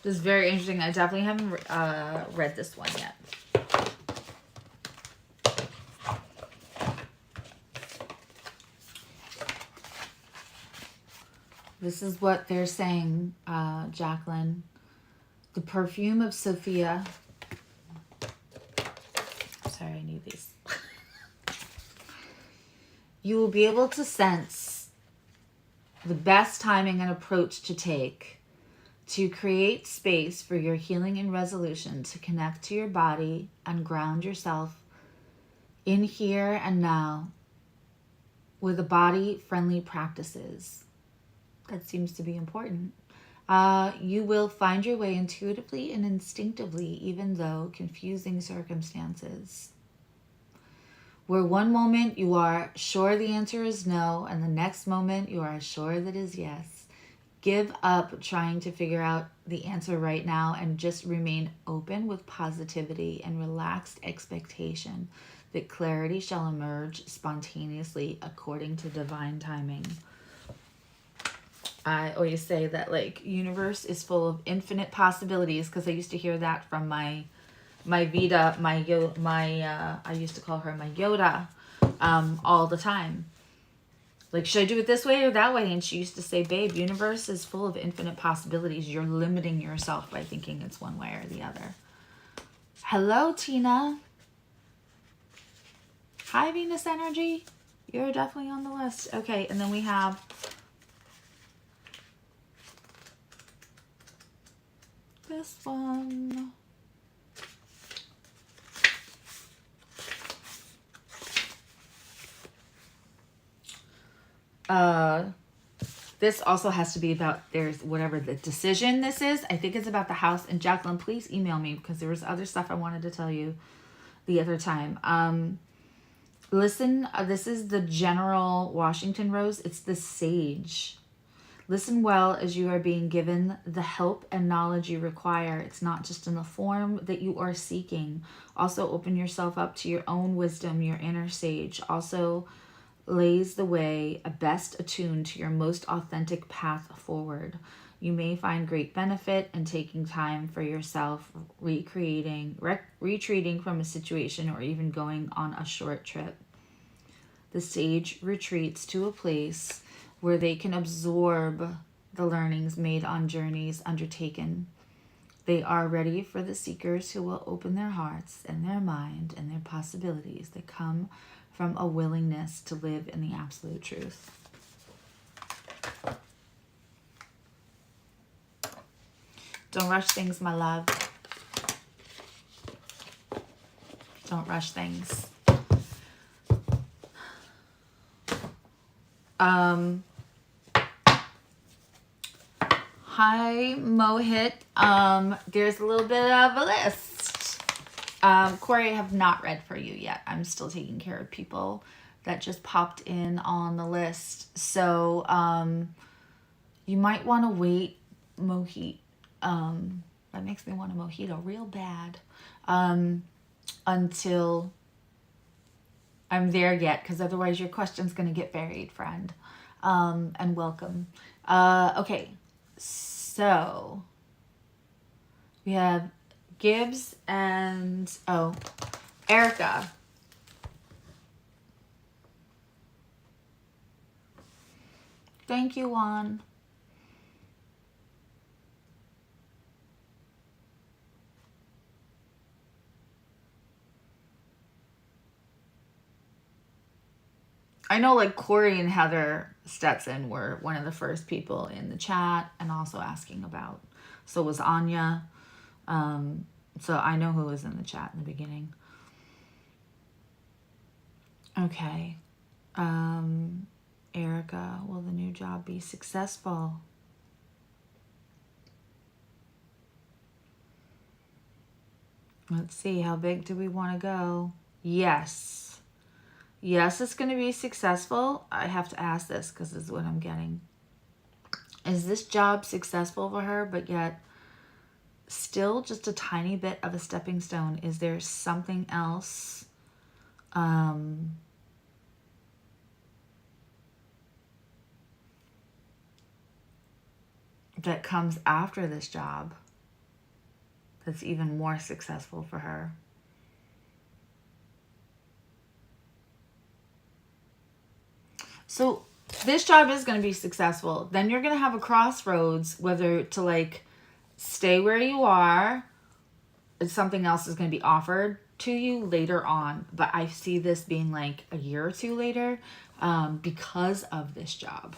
This is very interesting. I definitely haven't read this one yet. This is what they're saying, Jacqueline. The perfume of Sophia. Sorry, I need these. You will be able to sense the best timing and approach to take to create space for your healing and resolution, to connect to your body and ground yourself in here and now with the body-friendly practices. That seems to be important. You will find your way intuitively and instinctively, even though confusing circumstances. Where one moment you are sure the answer is no, and the next moment you are sure that is yes. Give up trying to figure out the answer right now and just remain open with positivity and relaxed expectation that clarity shall emerge spontaneously according to divine timing. I always say that, like, universe is full of infinite possibilities, because I used to hear that from my Vita, I used to call her my Yoda, all the time. Like, should I do it this way or that way? And she used to say, babe, universe is full of infinite possibilities. You're limiting yourself by thinking it's one way or the other. Hello, Tina. Hi, Venus Energy. You're definitely on the list. Okay, and then we have this one. This also has to be about, there's whatever the decision this is. I think it's about the house. And Jacqueline, please email me, because there was other stuff I wanted to tell you the other time. Listen, this is the General Washington Rose. It's the Sage. Listen well as you are being given the help and knowledge you require. It's not just in the form that you are seeking. Also open yourself up to your own wisdom, your inner sage. Also lays the way best attuned to your most authentic path forward. You may find great benefit in taking time for yourself, retreating from a situation, or even going on a short trip. The sage retreats to a place where they can absorb the learnings made on journeys undertaken. They are ready for the seekers who will open their hearts and their mind and their possibilities that come from a willingness to live in the absolute truth. Don't rush things, my love. Don't rush things. Hi, Mohit. There's a little bit of a list. Corey, I have not read for you yet. I'm still taking care of people that just popped in on the list. So you might want to wait, Mohit. That makes me want a mojito real bad. Until I'm there yet, because otherwise your question's going to get buried, friend. And welcome. Okay, so we have Gibbs and, Erica. Thank you, Juan. I know, like, Corey and Heather Stetson were one of the first people in the chat and also asking about. So was Anya. So I know who was in the chat in the beginning. Okay. Erica, will the new job be successful? Let's see, how big do we want to go? Yes. Yes, it's going to be successful. I have to ask this because this is what I'm getting. Is this job successful for her, but yet still just a tiny bit of a stepping stone? Is there something else that comes after this job? that's even more successful for her. So this job is going to be successful. Then you're going to have a crossroads whether to like stay where you are, and something else is going to be offered to you later on. But I see this being like a year or two later because of this job.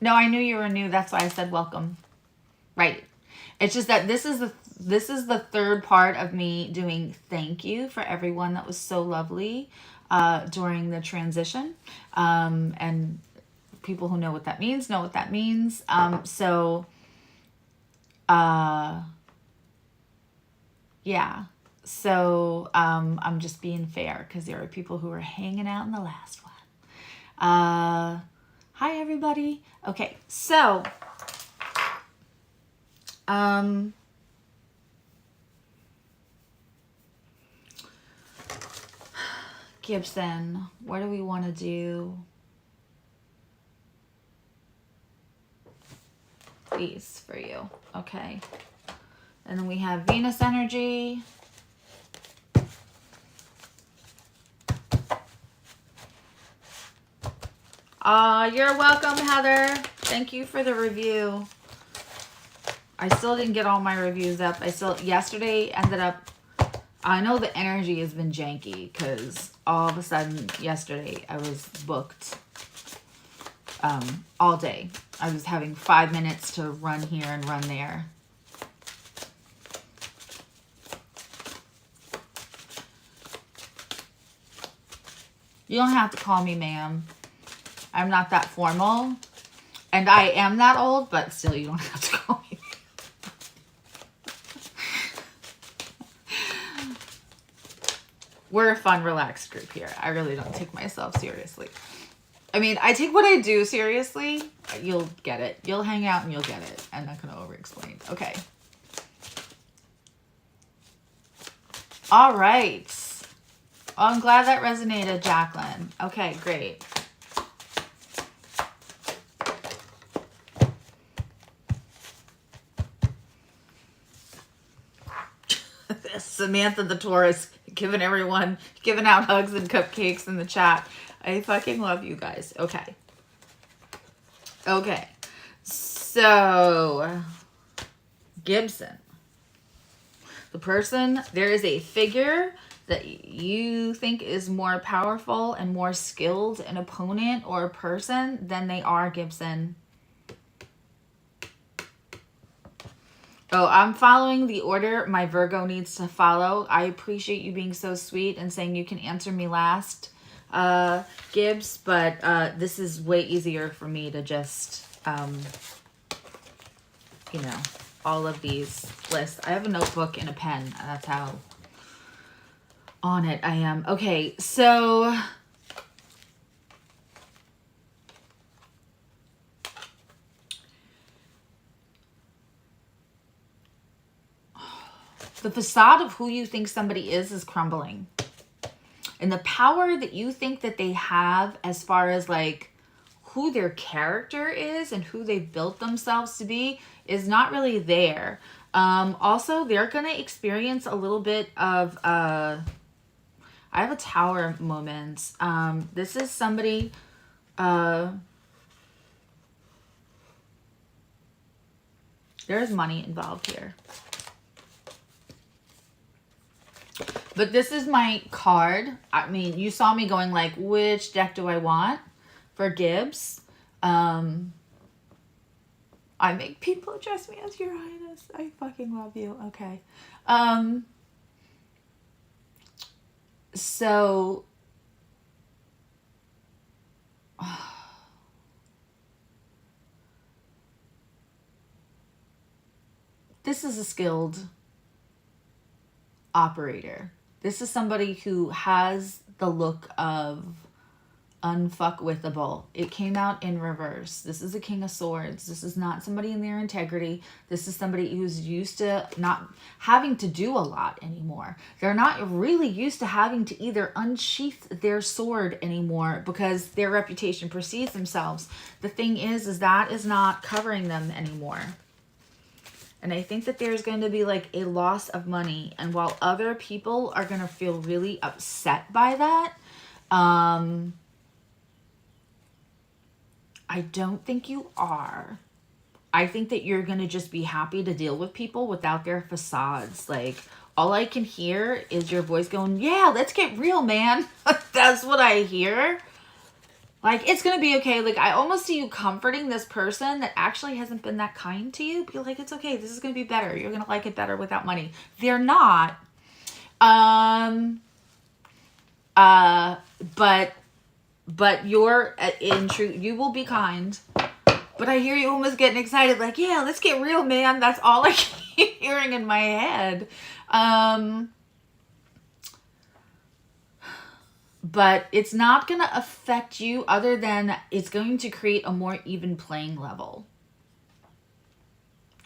No, I knew you were new. That's why I said welcome. Right. It's just that this is the third part of me doing thank you for everyone that was so lovely during the transition. And people who know what that means know what that means. Yeah. So I'm just being fair because there are people who were hanging out in the last one. Hi, everybody. Okay, so Gibson, what do we want to do? These for you. Okay. And then we have Venus energy. You're welcome, Heather. Thank you for the review. I still didn't get all my reviews up. Yesterday ended up, I know the energy has been janky because all of a sudden yesterday I was booked all day. I was having 5 minutes to run here and run there. You don't have to call me ma'am. I'm not that formal. And I am that old, but still you don't have to call me. We're a fun, relaxed group here. I really don't take myself seriously. I mean, I take what I do seriously. You'll get it. You'll hang out and you'll get it. I'm not going to over-explain. Okay. All right. Oh, I'm glad that resonated, Jacqueline. Okay, great. Samantha the Taurus giving out hugs and cupcakes in the chat. I fucking love you guys. Okay. Okay. So, Gibson. There is a figure that you think is more powerful and more skilled an opponent or a person than they are, Gibson. Oh, I'm following the order my Virgo needs to follow. I appreciate you being so sweet and saying you can answer me last, Gibbs, but this is way easier for me to just, all of these lists. I have a notebook and a pen. That's how on it I am. Okay, so the facade of who you think somebody is crumbling. And the power that you think that they have as far as like who their character is and who they've built themselves to be is not really there. Also, they're going to experience a little bit of, I have a tower moment. This is somebody, there's money involved here. But this is my card. I mean, you saw me going like, which deck do I want for Gibbs? I make people address me as Your Highness. I fucking love you. Okay. So this is a skilled operator. This is somebody who has the look of unfuckwithable. It came out in reverse. This is a King of Swords. This is not somebody in their integrity. This is somebody who's used to not having to do a lot anymore. They're not really used to having to either unsheath their sword anymore because their reputation precedes themselves. The thing is that is not covering them anymore. And I think that there's going to be like a loss of money. And while other people are going to feel really upset by that, I don't think you are. I think that you're going to just be happy to deal with people without their facades. Like, all I can hear is your voice going, yeah, let's get real, man. That's what I hear. Like, it's going to be okay. Like, I almost see you comforting this person that actually hasn't been that kind to you. Be like, it's okay. This is going to be better. You're going to like it better without money. They're not. But you're in truth, you will be kind. But I hear you almost getting excited, like, yeah, let's get real, man. That's all I keep hearing in my head. But it's not going to affect you other than it's going to create a more even playing level.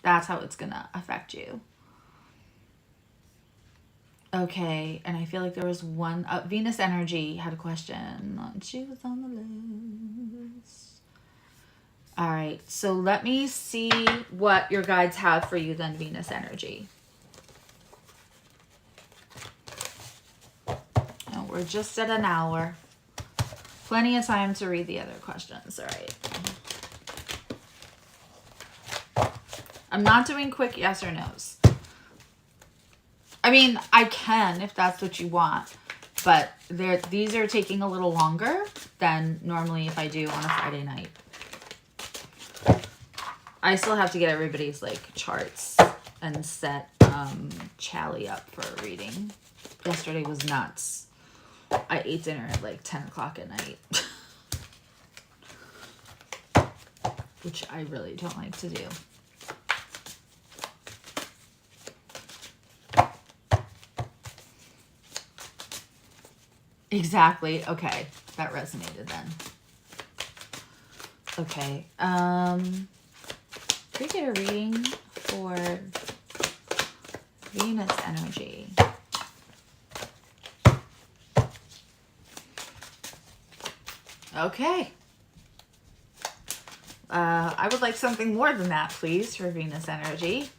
That's how it's going to affect you. Okay, and I feel like there was one... Venus Energy had a question. She was on the list. All right, so let me see what your guides have for you then, Venus Energy. Oh, we're just at an hour. Plenty of time to read the other questions. All right. I'm not doing quick yes or no's. I mean, I can if that's what you want, but these are taking a little longer than normally if I do on a Friday night. I still have to get everybody's like charts and set Chally up for a reading. Yesterday was nuts. I ate dinner at like 10 o'clock at night, which I really don't like to do. Exactly. Okay. That resonated then. Okay. Can we get a reading for Venus Energy? Okay. I would like something more than that, please, for Venus Energy.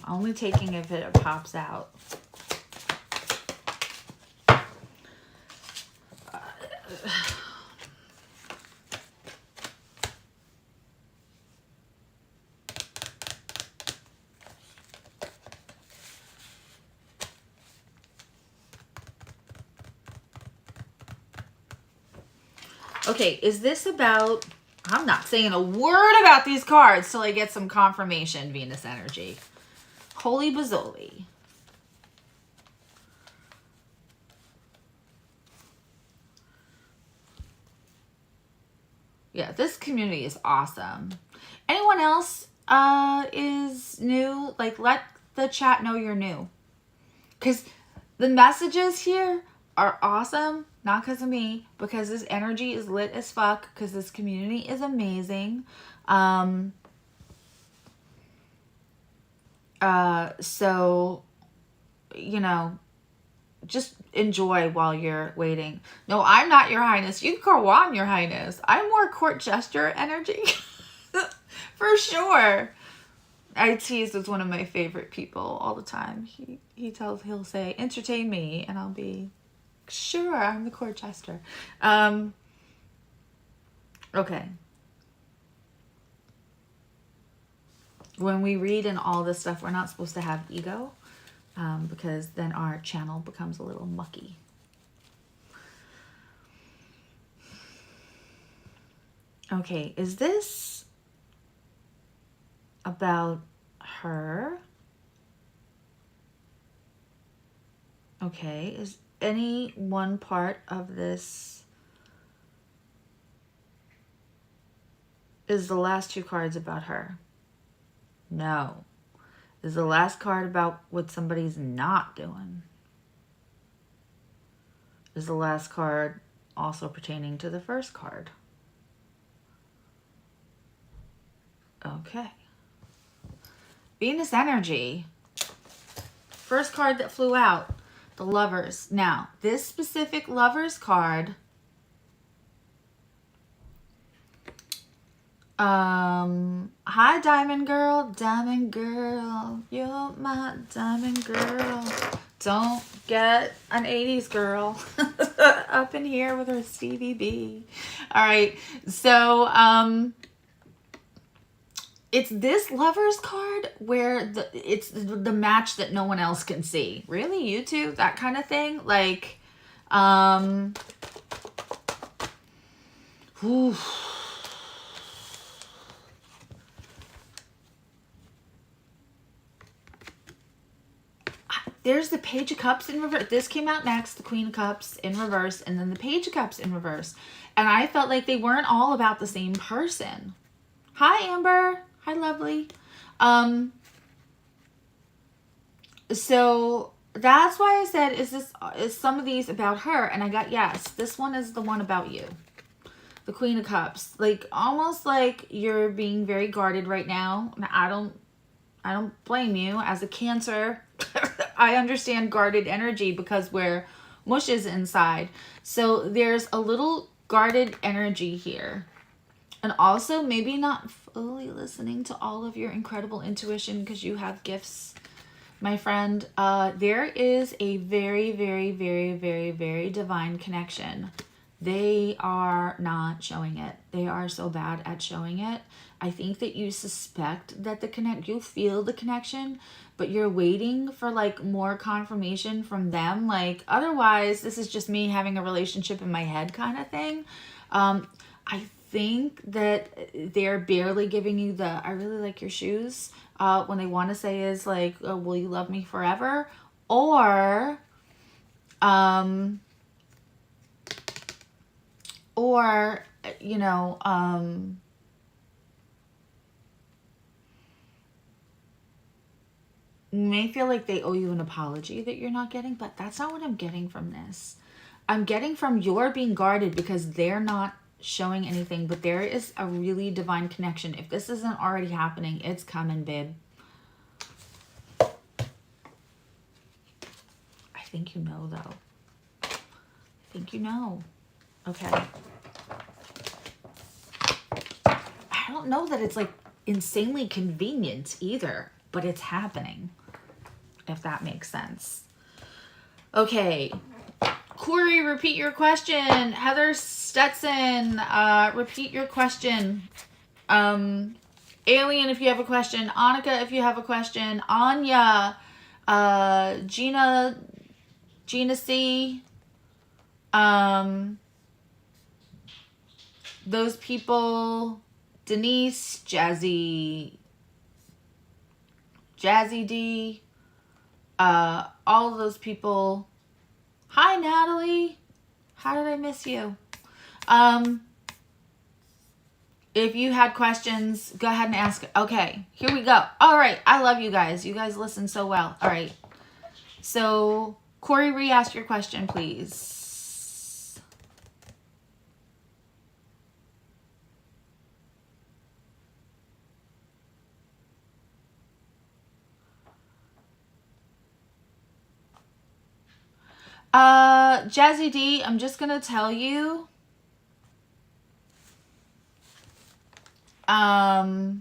Only taking if it pops out. Okay, is this about... I'm not saying a word about these cards till I get some confirmation, Venus Energy. Holy Bazzoli. Yeah, this community is awesome. Anyone else is new? Like, let the chat know you're new. Because the messages here are awesome. Not because of me. Because this energy is lit as fuck. Because this community is amazing. So, you know, just enjoy while you're waiting. No, I'm not your highness. You can call on your highness. I'm more court jester energy. For sure. I tease with one of my favorite people all the time. He'll say, entertain me. And I'll be, sure, I'm the court jester. Okay. When we read and all this stuff, we're not supposed to have ego, because then our channel becomes a little mucky. Okay, is this about her? Okay, is any one part of this, is the last two cards about her? No. Is the last card about what somebody's not doing? Is the last card also pertaining to the first card? Okay. Venus energy. First card that flew out, the Lovers. Now, this specific Lovers card, hi Diamond Girl, you're my Diamond Girl. Don't get an 80s girl up in here with her Stevie B. All right, so it's this Lovers card where it's the match that no one else can see. Really, you two? That kind of thing? Like, ooh. There's the Page of Cups in reverse. This came out next, the Queen of Cups in reverse, and then the Page of Cups in reverse. And I felt like they weren't all about the same person. Hi, Amber. Hi, lovely. So that's why I said, is some of these about her? And I got, yes, this one is the one about you. The Queen of Cups. Like, almost like you're being very guarded right now. I don't blame you. As a Cancer, I understand guarded energy because we're mushes inside. So there's a little guarded energy here. And also maybe not fully listening to all of your incredible intuition because you have gifts, my friend. There is a very, very, very, very, very divine connection. They are not showing it. They are so bad at showing it. I think that you suspect that you feel the connection, but you're waiting for like more confirmation from them. Like, otherwise, this is just me having a relationship in my head kind of thing. I think that they're barely giving you the, I really like your shoes. When they want to say is like, oh, will you love me forever? Or, you know, you may feel like they owe you an apology that you're not getting, but that's not what I'm getting from this. I'm getting from you're being guarded because they're not showing anything, but there is a really divine connection. If this isn't already happening, it's coming, babe. I think you know, though. I think you know. Okay. I don't know that it's like insanely convenient either, but it's happening, if that makes sense. Okay. Corey, repeat your question. Heather Stetson, repeat your question. Alien, if you have a question. Annika, if you have a question. Anya, Gina C. Those people, Denise, Jazzy D, all of those people. Hi, Natalie. How did I miss you? If you had questions, go ahead and ask. Okay, here we go. All right, I love you guys. You guys listen so well. All right. So, Corey, re-ask your question, please. Jazzy D, I'm just gonna tell you. I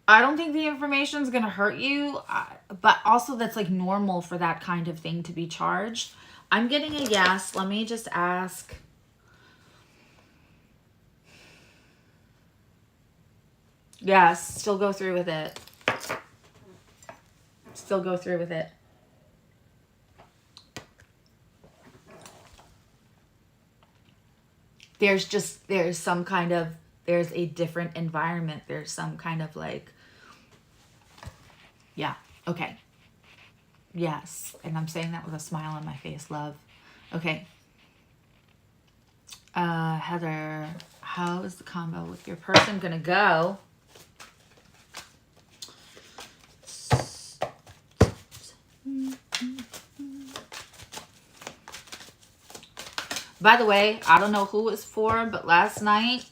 don't think the information is gonna hurt you, but also that's like normal for that kind of thing to be charged. I'm getting a yes. Let me just ask. Yes, still go through with it. Still go through with it. there's some kind of, there's a different environment. There's some kind of like, yeah, okay. Yes, and I'm saying that with a smile on my face, love. Okay. Heather, how is the combo with your person gonna go? By the way, I don't know who it's for, but last night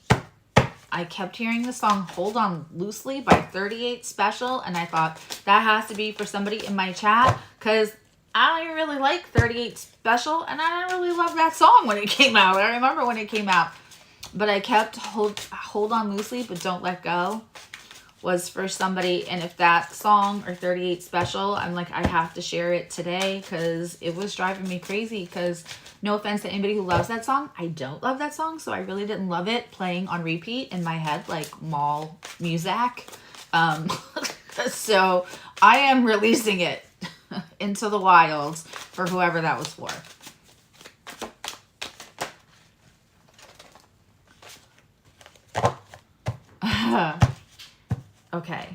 I kept hearing the song Hold On Loosely by 38 Special, and I thought that has to be for somebody in my chat, because I don't really like 38 Special, and I didn't really love that song when it came out. I remember when it came out. But I kept Hold On Loosely, but Don't Let Go was for somebody. And if that song or 38 Special, I'm like, I have to share it today because it was driving me crazy. Because no offense to anybody who loves that song, I don't love that song. So I really didn't love it playing on repeat in my head like mall music. So I am releasing it into the wilds for whoever that was for. Okay.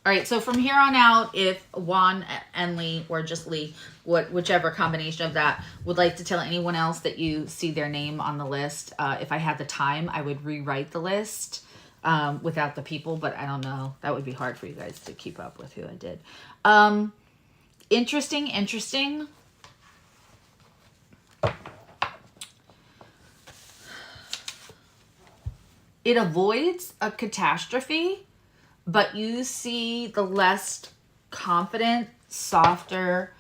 All right, so from here on out, if Juan and Lee, or just Lee, whichever combination of that, would like to tell anyone else that you see their name on the list, if I had the time, I would rewrite the list without the people, but I don't know. That would be hard for you guys to keep up with who I did. Interesting. It avoids a catastrophe, but you see the less confident, softer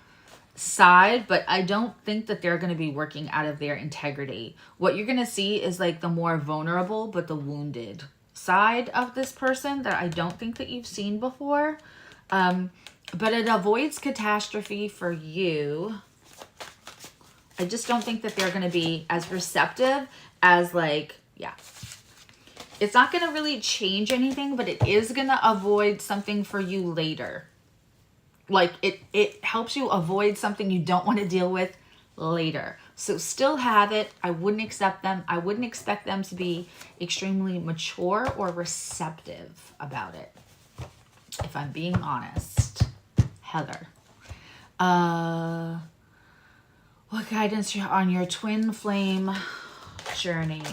side, but I don't think that they're going to be working out of their integrity. What you're going to see is like the more vulnerable, but the wounded side of this person that I don't think that you've seen before. But it avoids catastrophe for you. I just don't think that they're going to be as receptive as like, yeah. It's not going to really change anything, but it is going to avoid something for you later. Like it helps you avoid something you don't want to deal with later. So still have it. I wouldn't accept them. I wouldn't expect them to be extremely mature or receptive about it, if I'm being honest. Heather. What guidance on your twin flame journey?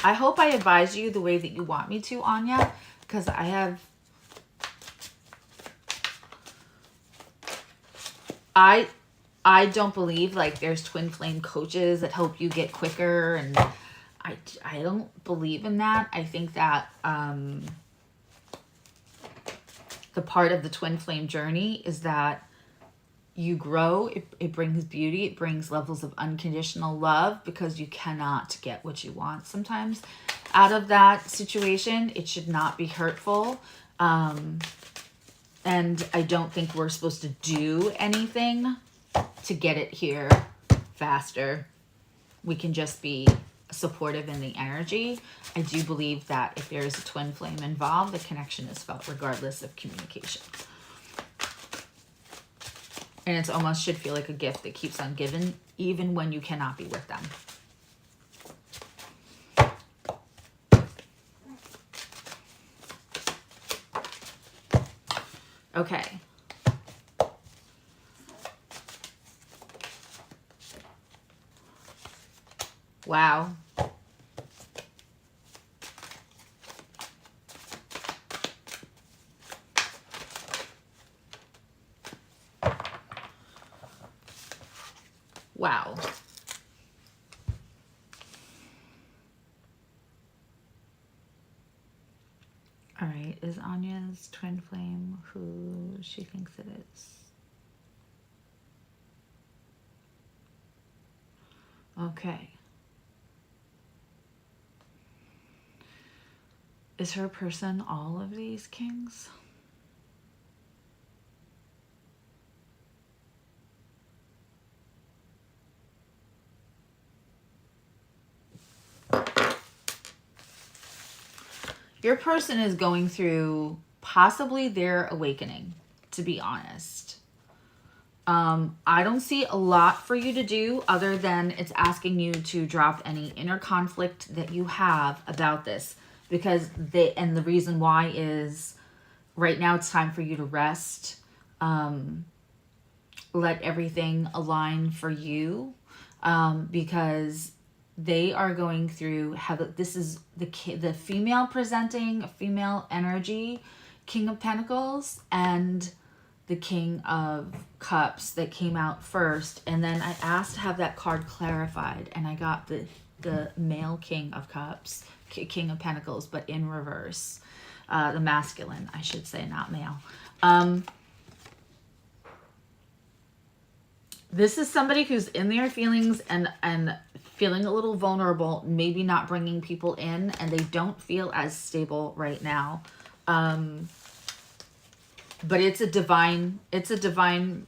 I hope I advise you the way that you want me to, Anya, because I don't believe like there's twin flame coaches that help you get quicker, and I don't believe in that. I think that the part of the twin flame journey is that you grow, it brings beauty, it brings levels of unconditional love, because you cannot get what you want sometimes out of that situation. It should not be hurtful. And I don't think we're supposed to do anything to get it here faster. We can just be supportive in the energy. I do believe that if there is a twin flame involved, the connection is felt regardless of communication. And it almost should feel like a gift that keeps on giving, even when you cannot be with them. Okay. Wow. Wow. All right, is Anya's twin flame who she thinks it is? Okay. Is her person all of these kings? Your person is going through possibly their awakening, to be honest. I don't see a lot for you to do other than it's asking you to drop any inner conflict that you have about this, because and the reason why is right now it's time for you to rest. Let everything align for you, because they are going through this is the female presenting, female energy, King of Pentacles, and the King of Cups that came out first. And then I asked to have that card clarified, and I got the male King of Cups, King of Pentacles, but in reverse. The masculine, I should say, not male. This is somebody who's in their feelings and feeling a little vulnerable, maybe not bringing people in, and they don't feel as stable right now. But it's a divine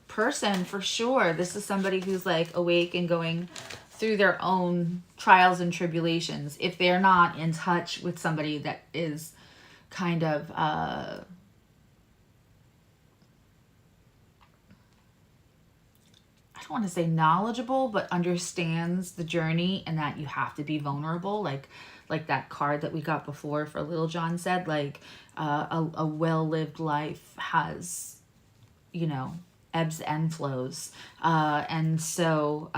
person for sure. This is somebody who's like awake and going through their own trials and tribulations. If they're not in touch with somebody that is kind of I don't want to say knowledgeable, but understands the journey and that you have to be vulnerable. Like that card that we got before for Little John said, like a well-lived life has, you know, ebbs and flows. And so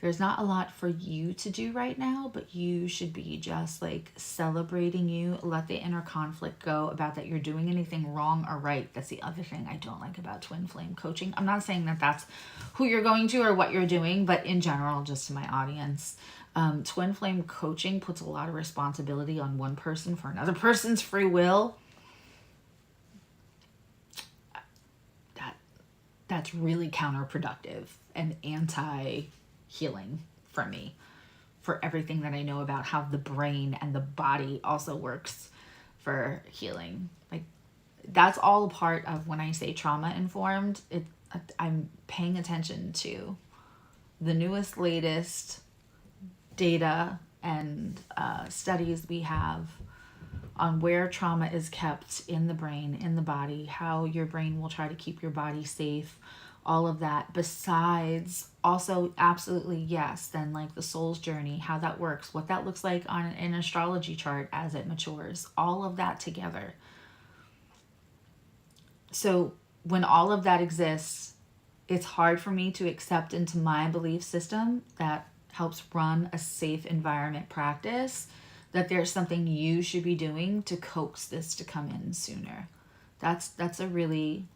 there's not a lot for you to do right now, but you should be just like celebrating you. Let the inner conflict go about that you're doing anything wrong or right. That's the other thing I don't like about twin flame coaching. I'm not saying that that's who you're going to or what you're doing, but in general, just to my audience, twin flame coaching puts a lot of responsibility on one person for another person's free will. That's really counterproductive and anti-healing for me, for everything that I know about how the brain and the body also works for healing. Like, that's all a part of when I say trauma informed. I'm paying attention to the newest, latest data and studies we have on where trauma is kept in the brain, in the body, how your brain will try to keep your body safe, all of that. Besides, also, absolutely, yes, then like the soul's journey, how that works, what that looks like on an astrology chart as it matures, all of that together. So when all of that exists, it's hard for me to accept into my belief system that helps run a safe environment practice that there's something you should be doing to coax this to come in sooner. That's a really,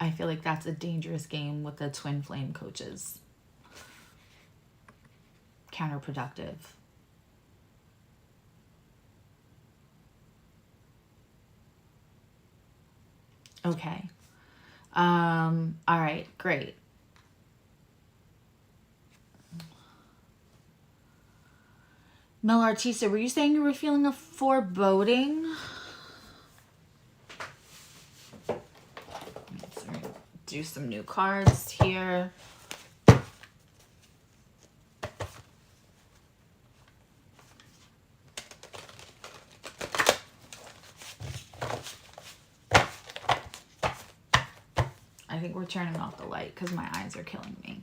I feel like that's a dangerous game with the twin flame coaches. Counterproductive. Okay. All right, great. Mel Artista, were you saying you were feeling a foreboding? Let's do some new cards here. I think we're turning off the light because my eyes are killing me.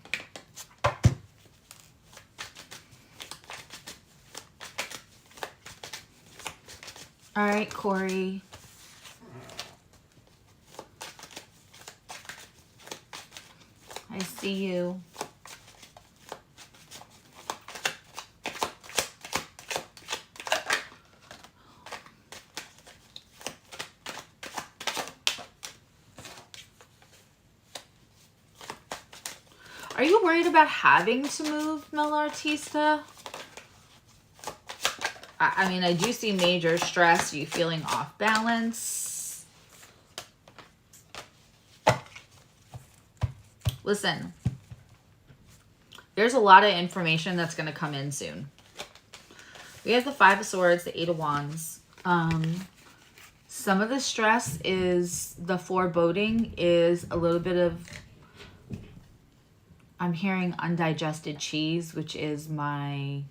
All right, Corey. I see you. Are you worried about having to move, Mel Artista? I mean, I do see major stress, you feeling off balance. Listen, there's a lot of information that's going to come in soon. We have the Five of Swords, the Eight of Wands. Some of the stress is, the foreboding is a little bit of, I'm hearing undigested cheese, which is my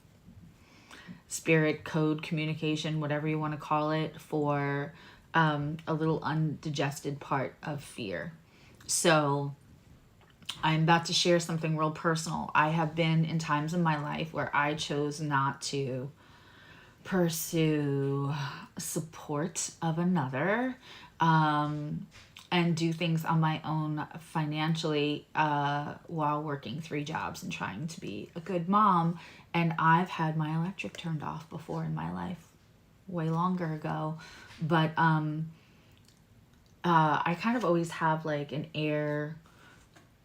spirit code communication, whatever you want to call it, for a little undigested part of fear. So I'm about to share something real personal. I have been in times in my life where I chose not to pursue support of another, and do things on my own financially, while working 3 jobs and trying to be a good mom. And I've had my electric turned off before in my life, way longer ago. But I kind of always have like an air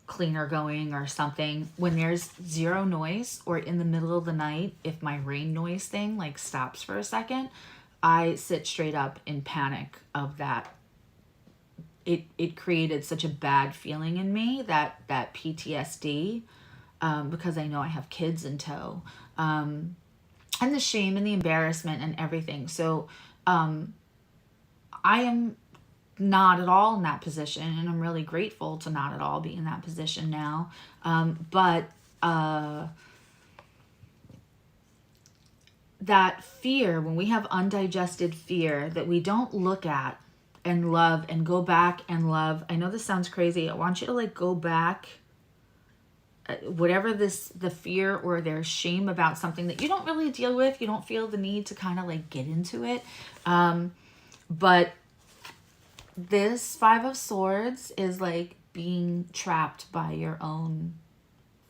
cleaner going or something when there's zero noise, or in the middle of the night, if my rain noise thing like stops for a second, I sit straight up in panic of that. It created such a bad feeling in me, that PTSD, because I know I have kids in tow, and the shame and the embarrassment and everything. So I am not at all in that position, and I'm really grateful to not at all be in that position now. But that fear, when we have undigested fear that we don't look at and love and go back and love, I know this sounds crazy. I want you to like go back, whatever the fear or there's shame about something that you don't really deal with, you don't feel the need to kind of like get into it. But this 5 of Swords is like being trapped by your own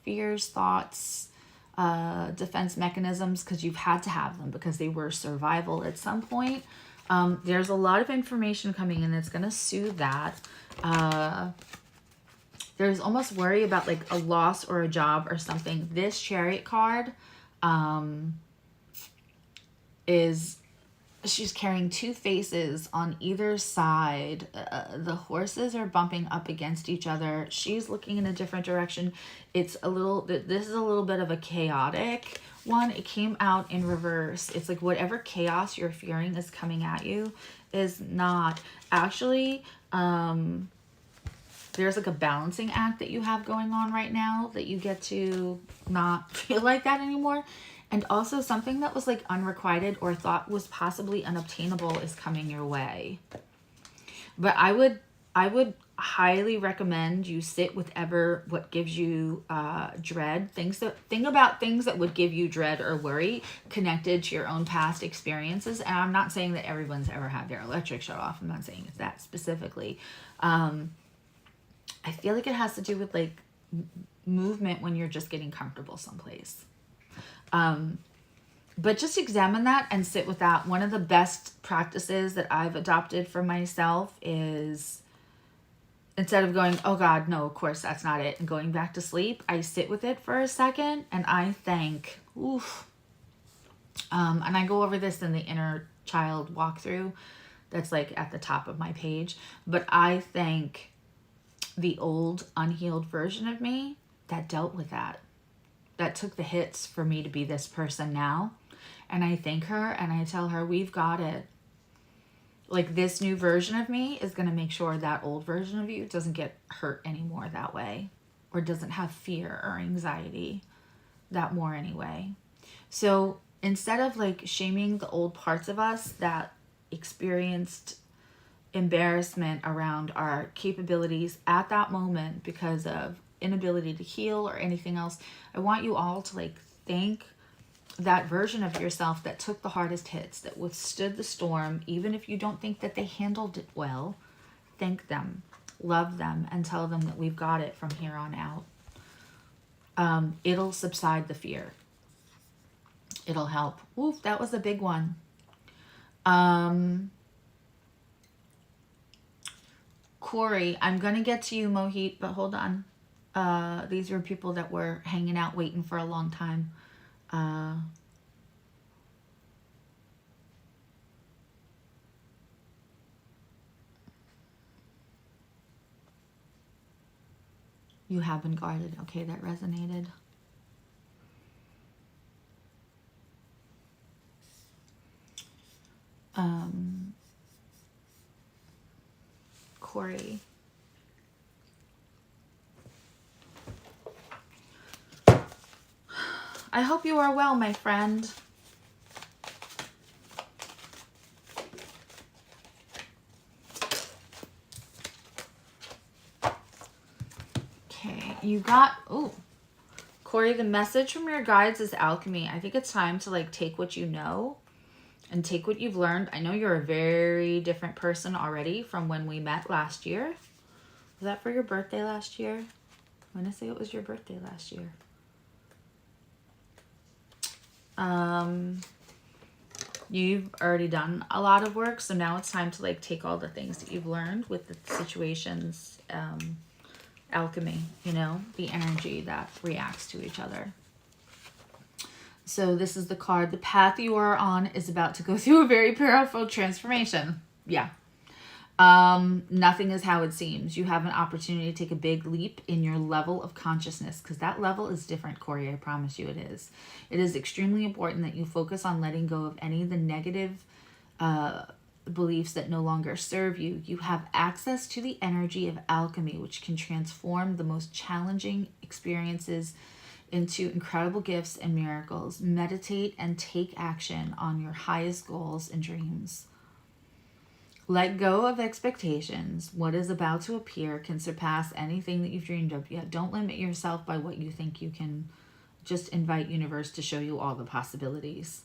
fears, thoughts, defense mechanisms, because you've had to have them because they were survival at some point. There's a lot of information coming in that's going to soothe that. There's almost worry about like a loss or a job or something. This Chariot card is, she's carrying 2 faces on either side. The horses are bumping up against each other. She's looking in a different direction. It's a little, this is a little bit of a chaotic one. It came out in reverse. It's like whatever chaos you're fearing is coming at you is not actually, there's like a balancing act that you have going on right now that you get to not feel like that anymore. And also something that was like unrequited or thought was possibly unobtainable is coming your way. But I would highly recommend you sit with what gives you dread. Think about things that would give you dread or worry connected to your own past experiences. And I'm not saying that everyone's ever had their electric shut off. I'm not saying it's that specifically. I feel like it has to do with like movement when you're just getting comfortable someplace. But just examine that and sit with that. One of the best practices that I've adopted for myself is, instead of going, oh God, no, of course that's not it, and going back to sleep, I sit with it for a second and I thank, and I go over this in the inner child walkthrough that's like at the top of my page, but I thank the old unhealed version of me that dealt with that took the hits for me to be this person now. And I thank her and I tell her, we've got it. Like, this new version of me is going to make sure that old version of you doesn't get hurt anymore that way, or doesn't have fear or anxiety that more anyway. So instead of like shaming the old parts of us that experienced embarrassment around our capabilities at that moment because of inability to heal or anything else, I want you all to like thank that version of yourself that took the hardest hits, that withstood the storm, even if you don't think that they handled it well. Thank them, love them, and tell them that we've got it from here on out. It'll subside the fear. It'll help. Oof, that was a big one. Corey, I'm going to get to you, Mohit, but hold on. These were people that were hanging out waiting for a long time. You have been guarded. Okay, that resonated. Corey. I hope you are well, my friend. Okay, you got, oh, Corey, the message from your guides is alchemy. I think it's time to like take what you know and take what you've learned. I know you're a very different person already from when we met last year. Was that for your birthday last year? I'm gonna say it was your birthday last year. You've already done a lot of work, so now it's time to like take all the things that you've learned with the situations, alchemy, you know, the energy that reacts to each other. So this is the card. The path you are on is about to go through a very powerful transformation. Yeah. Nothing is how it seems. You have an opportunity to take a big leap in your level of consciousness, because that level is different, Corey. I promise you it is. It is extremely important that you focus on letting go of any of the negative beliefs that no longer serve you. You have access to the energy of alchemy, which can transform the most challenging experiences into incredible gifts and miracles. Meditate and take action on your highest goals and dreams. Let go of expectations. What is about to appear can surpass anything that you've dreamed of yet. Don't limit yourself by what you think you can. Just invite universe to show you all the possibilities.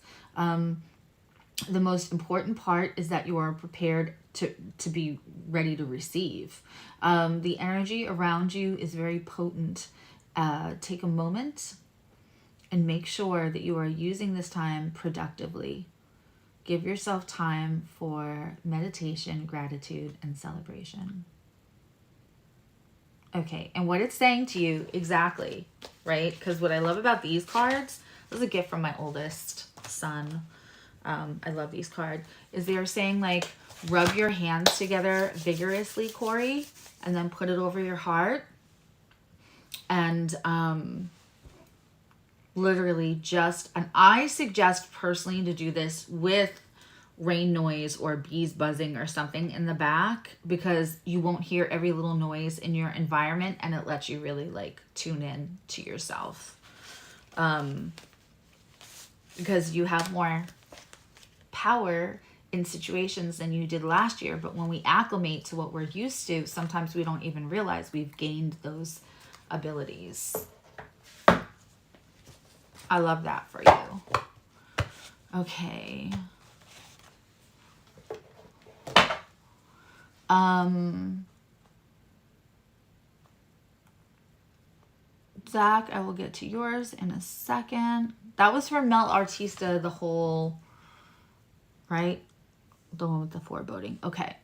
The most important part is that you are prepared to be ready to receive. The energy around you is very potent. Take a moment and make sure that you are using this time productively. Give yourself time for meditation, gratitude, and celebration. Okay, and what it's saying to you exactly, right? Because what I love about these cards, this is a gift from my oldest son. I love these cards. Is they're saying like, rub your hands together vigorously, Corey, and then put it over your heart. And literally just, and I suggest personally to do this with rain noise or bees buzzing or something in the back, because you won't hear every little noise in your environment, and it lets you really like tune in to yourself. Because you have more power in situations than you did last year, but when we acclimate to what we're used to, sometimes we don't even realize we've gained those abilities. I love that for you. Okay. Zach, I will get to yours in a second. That was for Mel Artista, the whole, right? The one with the foreboding. Okay.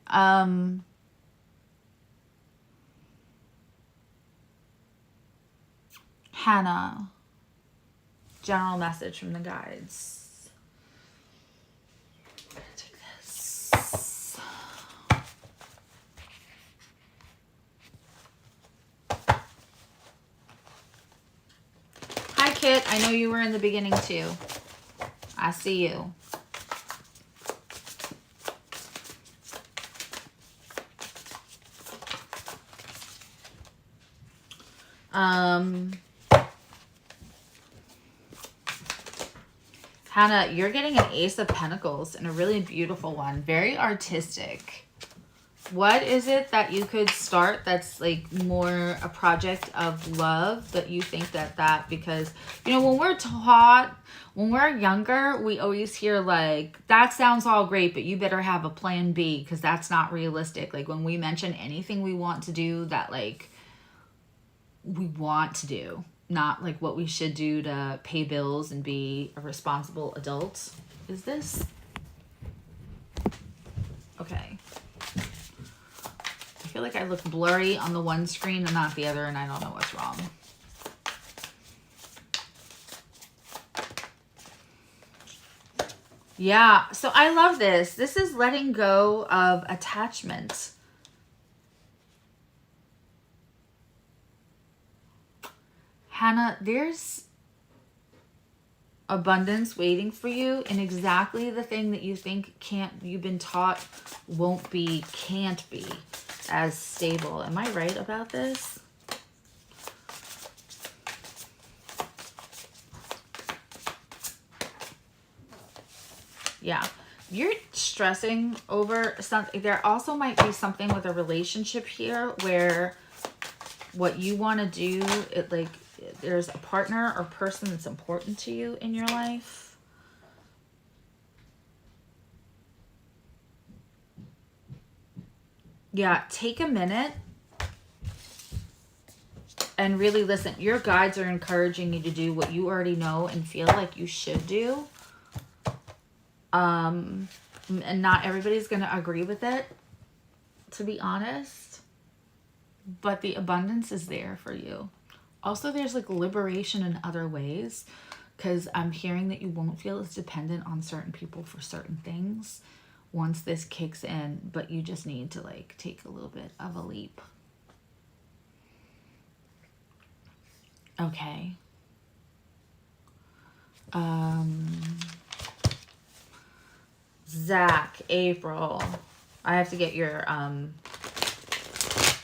Hannah, general message from the guides. I'm gonna take this. Hi, Kit. I know you were in the beginning too. I see you. Hannah, you're getting an Ace of Pentacles and a really beautiful one. Very artistic. What is it that you could start that's like more a project of love that you think that because, you know, when we're taught, when we're younger, we always hear like, that sounds all great, but you better have a plan B because that's not realistic. Like when we mention anything we want to do that like we want to do, not like what we should do to pay bills and be a responsible adult. Is this? Okay. I feel like I look blurry on the one screen and not the other, and I don't know what's wrong. Yeah, so I love this. This is letting go of attachment. Hannah, there's abundance waiting for you, and exactly the thing that you think you've been taught can't be as stable. Am I right about this? Yeah, you're stressing over something. There also might be something with a relationship here where what you want to do, there's a partner or person that's important to you in your life. Yeah, take a minute and really listen. Your guides are encouraging you to do what you already know and feel like you should do. And not everybody's going to agree with it, to be honest. But the abundance is there for you. Also, there's like liberation in other ways, because I'm hearing that you won't feel as dependent on certain people for certain things once this kicks in, but you just need to like take a little bit of a leap. Okay. Zach, April. I have to get your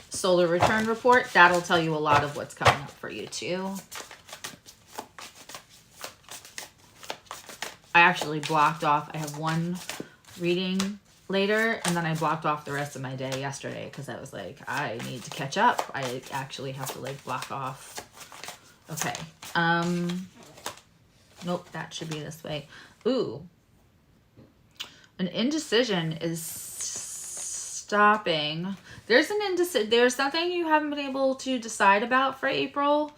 solar return report. That'll tell you a lot of what's coming up for you too. I actually blocked off. I have one reading later, and then I blocked off the rest of my day yesterday because I was like, I need to catch up. I actually have to like block off. Okay. Nope, that should be this way. Ooh. An indecision is stopping. There's something you haven't been able to decide about for April.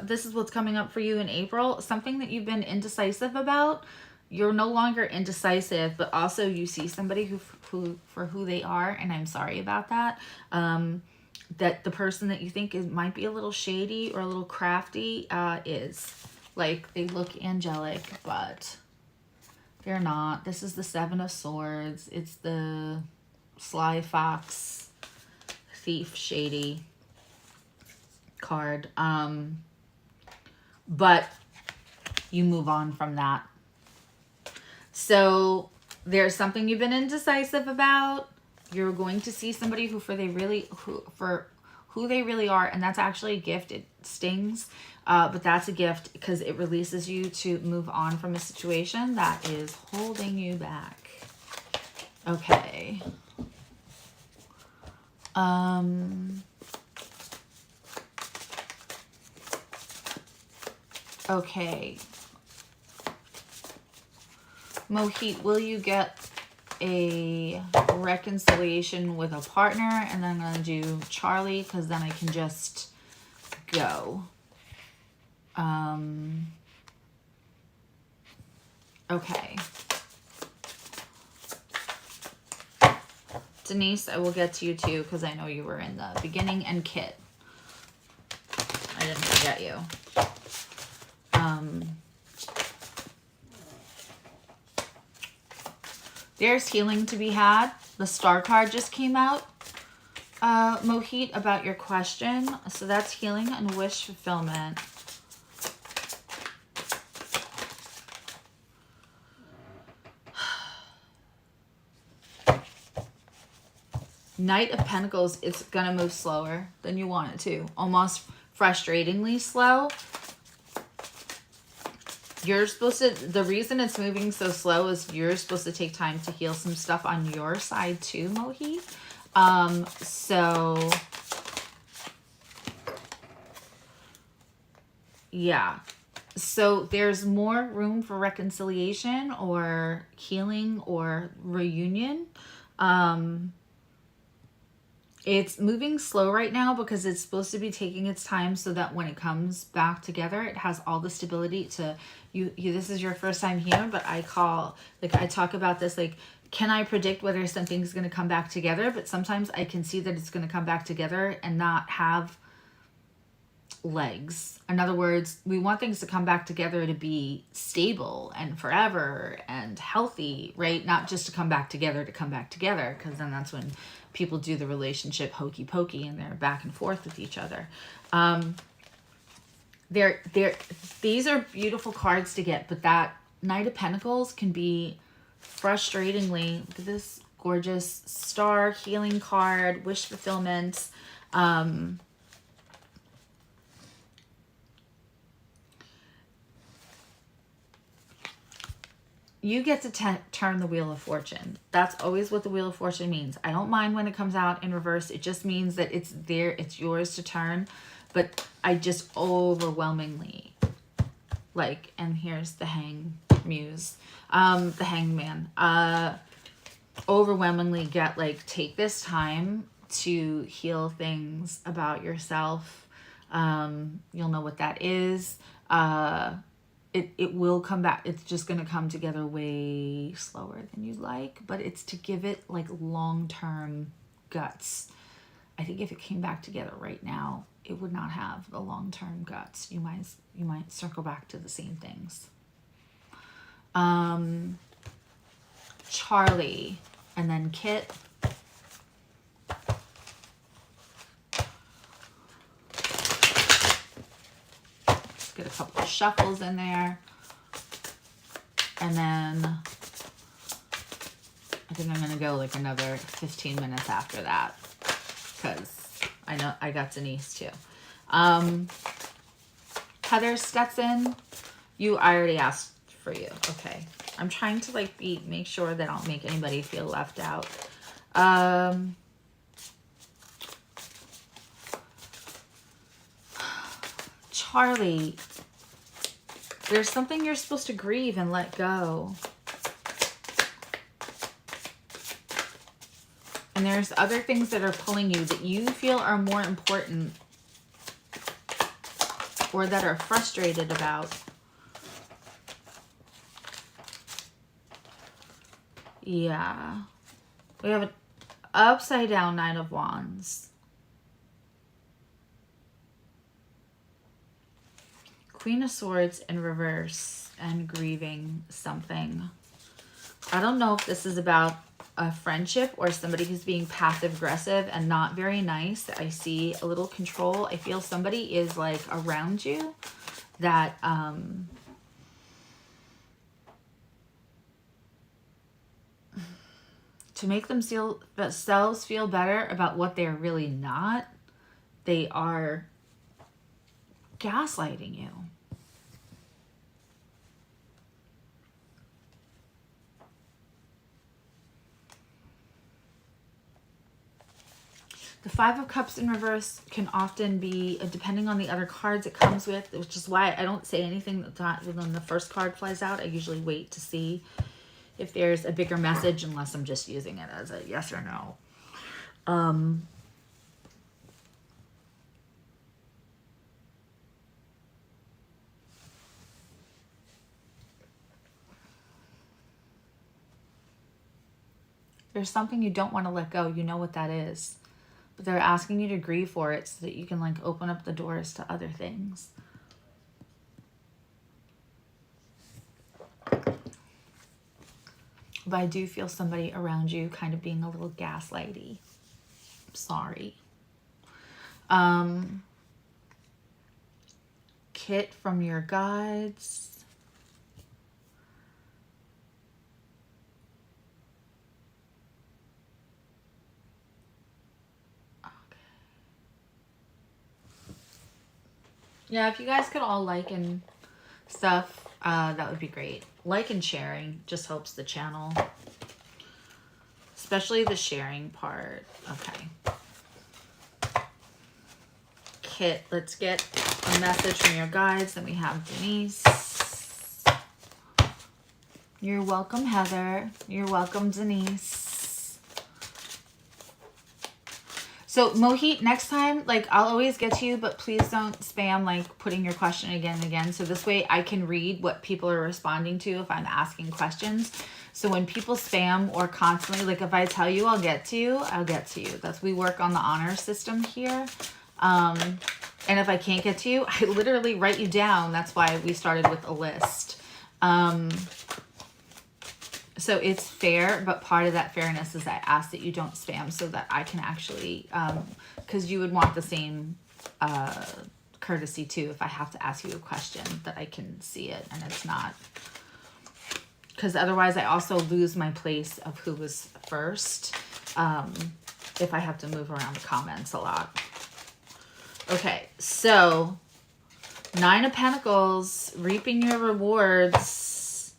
This is what's coming up for you in April. Something that you've been indecisive about. You're no longer indecisive, but also you see somebody who for who they are, and I'm sorry about that. That the person that you think might be a little shady or a little crafty is. Like, they look angelic, but they're not. This is the Seven of Swords. It's the sly fox, thief, shady card. But you move on from that. So there's something you've been indecisive about. You're going to see somebody who for who they really are, and that's actually a gift. It stings, but that's a gift because it releases you to move on from a situation that is holding you back. Okay. Okay. Mohit, will you get a reconciliation with a partner? And then I'm going to do Charlie because then I can just go. Okay. Denise, I will get to you too because I know you were in the beginning. And Kit, I didn't forget you. There's healing to be had. The Star card just came out, Mohit, about your question. So that's healing and wish fulfillment. Knight of Pentacles, it's going to move slower than you want it to. Almost frustratingly slow. You're supposed to, the reason it's moving so slow is you're supposed to take time to heal some stuff on your side too, Mohit. So, yeah. So there's more room for reconciliation or healing or reunion. It's moving slow right now because it's supposed to be taking its time so that when it comes back together, it has all the stability to you. This is your first time here, but I talk about this, like, can I predict whether something's going to come back together? But sometimes I can see that it's going to come back together and not have legs. In other words, we want things to come back together to be stable and forever and healthy, right? Not just to come back together, because then that's when people do the relationship hokey pokey and they're back and forth with each other. These are beautiful cards to get, but that Knight of Pentacles can be frustratingly, look at this gorgeous star, healing card, wish fulfillment. you get to turn the Wheel of Fortune. That's always what the Wheel of Fortune means. I don't mind when it comes out in reverse. It just means that it's there. It's yours to turn. But I just overwhelmingly like, and here's the the hangman. Overwhelmingly get like, take this time to heal things about yourself. You'll know what that is. It will come back. It's just going to come together way slower than you'd like, but it's to give it like long-term guts. I think if it came back together right now, it would not have the long-term guts. You might circle back to the same things. Charlie, and then Kit. Get a couple of shuffles in there. And then I think I'm going to go like another 15 minutes after that, because I know I got Denise too. Heather Stetson, I already asked for you. Okay. I'm trying to like make sure that I don't make anybody feel left out. Charlie, there's something you're supposed to grieve and let go. And there's other things that are pulling you that you feel are more important or that are frustrated about. Yeah. We have an upside down Knight of Wands. Queen of Swords in reverse and grieving something. I don't know if this is about a friendship or somebody who's being passive aggressive and not very nice. I see a little control. I feel somebody is like around you that to make themselves feel better about what they're really not, they are gaslighting you. The Five of Cups in reverse can often be, depending on the other cards it comes with, which is why I don't say anything when the first card flies out. I usually wait to see if there's a bigger message, unless I'm just using it as a yes or no. There's something you don't want to let go. You know what that is. But they're asking you to grieve for it so that you can like open up the doors to other things. But I do feel somebody around you kind of being a little gaslighty. I'm sorry. Kit from your guides. Okay. Yeah, if you guys could all like and stuff, that would be great. Like and sharing just helps the channel, especially the sharing part. Okay. Kit, let's get a message from your guides. Then we have Denise. You're welcome, Heather. You're welcome, Denise. So Mohit, next time, like I'll always get to you, but please don't spam like putting your question again and again. So this way I can read what people are responding to if I'm asking questions. So when people spam or constantly, like if I tell you I'll get to you, I'll get to you. We work on the honor system here. And if I can't get to you, I literally write you down. That's why we started with a list. So it's fair, but part of that fairness is I ask that you don't spam so that I can actually, because you would want the same courtesy too if I have to ask you a question that I can see it and it's not. Because otherwise I also lose my place of who was first if I have to move around the comments a lot. Okay, so 9 of Pentacles, reaping your rewards.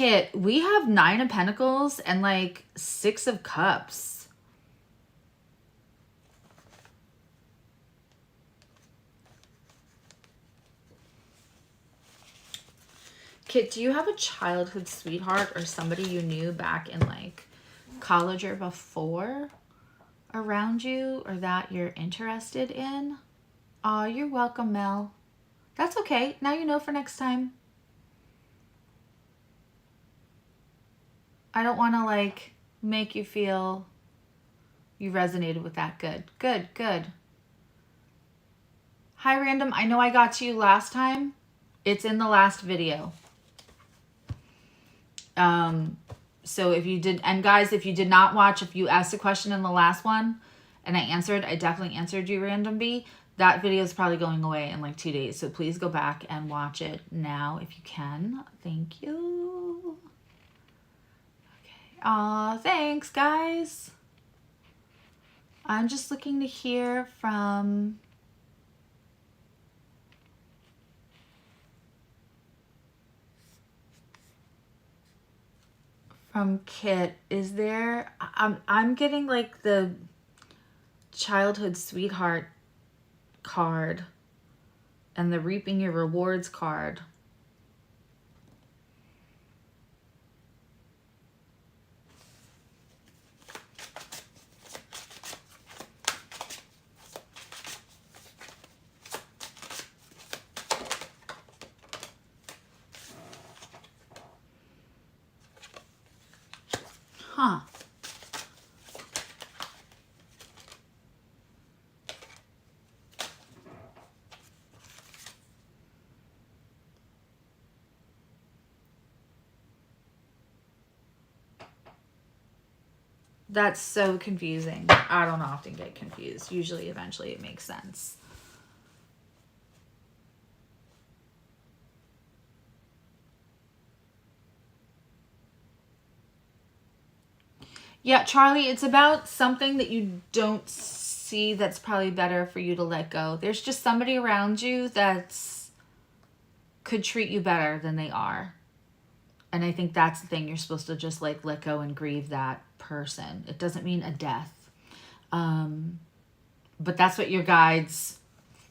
Kit, we have 9 of Pentacles and like 6 of Cups. Kit, do you have a childhood sweetheart or somebody you knew back in like college or before around you or that you're interested in? Aw, you're welcome, Mel. That's okay. Now you know for next time. I don't want to like make you feel you resonated with that. Good, good, good. Hi, Random. I know I got to you last time. It's in the last video. So if you did, and guys, if you did not watch, if you asked a question in the last one and I answered, I definitely answered you, Random B. That video is probably going away in like 2 days. So please go back and watch it now if you can. Thank you. Okay. Aw, thanks, guys. I'm just looking to hear from Kit. Is there, I'm getting like the childhood sweetheart card and the reaping your rewards card. Huh. That's so confusing. I don't often get confused. Usually, eventually, it makes sense. Yeah, Charlie, it's about something that you don't see that's probably better for you to let go. There's just somebody around you that's could treat you better than they are. And I think that's the thing. You're supposed to just like let go and grieve that person. It doesn't mean a death. But that's what your guides,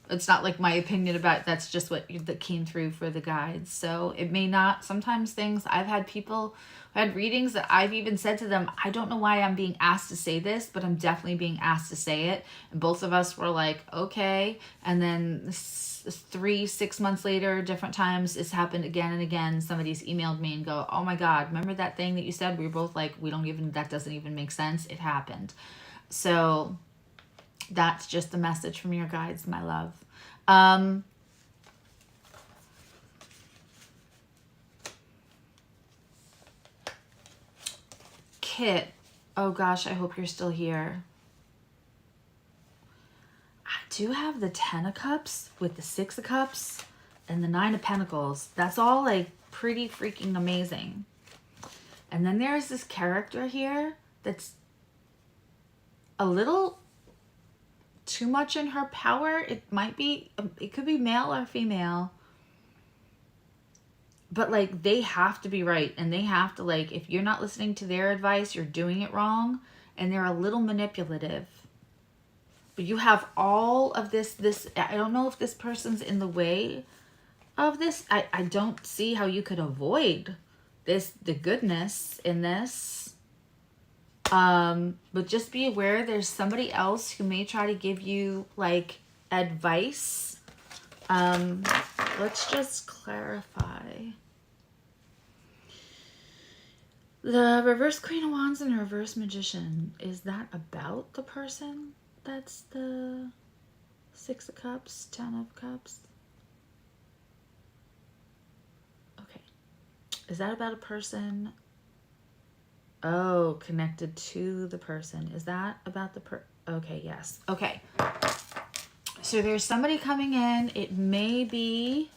it's not like my opinion about, that's just what that came through for the guides. So it may not, sometimes things, I've had people, I had readings that I've even said to them, I don't know why I'm being asked to say this, but I'm definitely being asked to say it. And both of us were like, okay. And then 3-6 months later, different times, it's happened again and again. Somebody's emailed me and go, oh my God, remember that thing that you said? We were both like, we don't even, that doesn't even make sense. It happened. So that's just the message from your guides, my love. Kit, oh gosh, I hope you're still here. I do have the 10 of Cups with the 6 of Cups and the 9 of Pentacles. That's all like pretty freaking amazing. And then there's this character here that's a little too much in her power. It might be, it could be male or female. But like they have to be right, and they have to, like, if you're not listening to their advice, you're doing it wrong, and they're a little manipulative. But you have all of this, I don't know if this person's in the way of this. I don't see how you could avoid this, the goodness in this. But just be aware there's somebody else who may try to give you like advice. Let's just clarify. The reverse Queen of Wands and reverse Magician, is that about the person that's the 6 of Cups, 10 of Cups? Okay. Is that about a person? Oh, connected to the person. Is that about the okay, yes. Okay. So there's somebody coming in. It may be,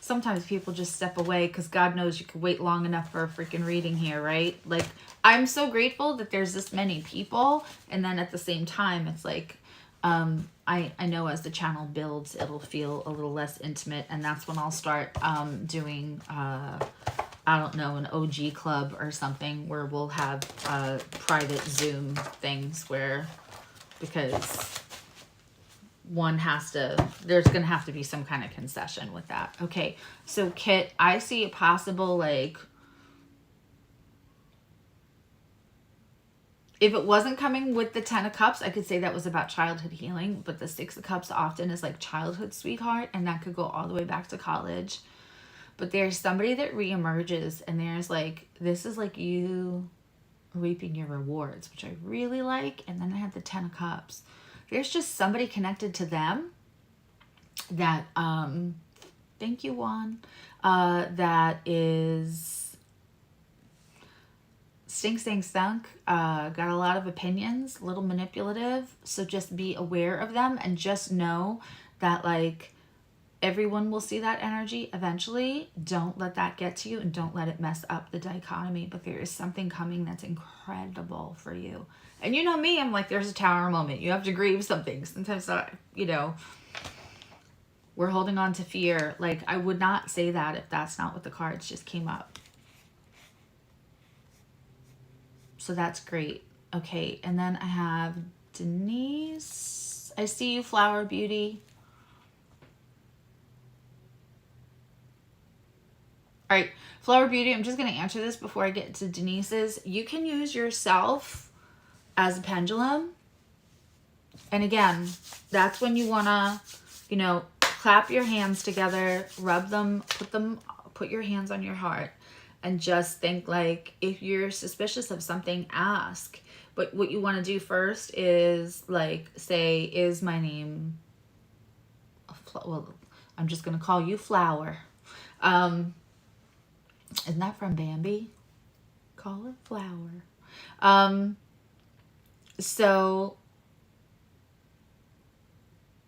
sometimes people just step away because God knows you could wait long enough for a freaking reading here, right? Like, I'm so grateful that there's this many people. And then at the same time, it's like, I know as the channel builds, it'll feel a little less intimate. And that's when I'll start doing I don't know, an OG club or something where we'll have private Zoom things where, because one has to, there's going to have to be some kind of concession with that. Okay, so Kit, I see a possible, like, if it wasn't coming with the 10 of Cups, I could say that was about childhood healing, but the 6 of Cups often is like childhood sweetheart, and that could go all the way back to college. But there's somebody that reemerges, and there's like, this is like you reaping your rewards, which I really like. And then I have the 10 of Cups. There's just somebody connected to them that, thank you, Juan, that is stink, got a lot of opinions, a little manipulative. So just be aware of them, and just know that, like, everyone will see that energy eventually. Don't let that get to you, and don't let it mess up the dichotomy. But there is something coming that's incredible for you. And you know me, I'm like, there's a Tower moment. You have to grieve something. Sometimes, you know, we're holding on to fear. Like, I would not say that if that's not what the cards just came up. So that's great. Okay, and then I have Denise. I see you, Flower Beauty. All right, Flower Beauty, I'm just going to answer this before I get to Denise's. You can use yourself as a pendulum. And again, that's when you want to, you know, clap your hands together, rub them, put your hands on your heart, and just think, like, if you're suspicious of something, ask. But what you want to do first is, like, say, is my name, well, I'm just going to call you Flower. Isn't that from Bambi? Call it Flower. So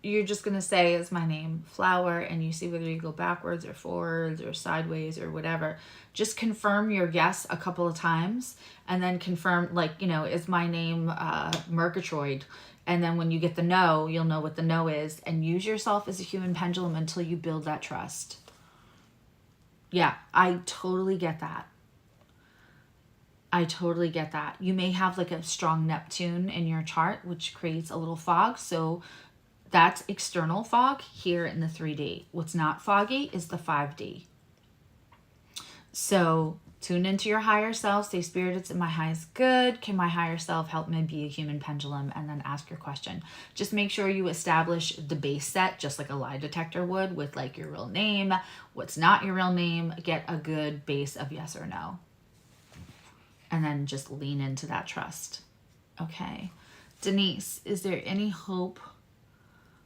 you're just going to say, is my name Flower, and you see whether you go backwards or forwards or sideways or whatever. Just confirm your yes a couple of times, and then confirm, like, you know, is my name Murgatroyd? And then when you get the no, you'll know what the no is, and use yourself as a human pendulum until you build that trust. Yeah, I totally get that. I totally get that. You may have like a strong Neptune in your chart, which creates a little fog. So that's external fog here in the 3D. What's not foggy is the 5D. So tune into your higher self. Say, Spirit, it's in my highest good. Can my higher self help me be a human pendulum? And then ask your question. Just make sure you establish the base set, just like a lie detector would, with like your real name, what's not your real name. Get a good base of yes or no. And then just lean into that trust. Okay. Denise, is there any hope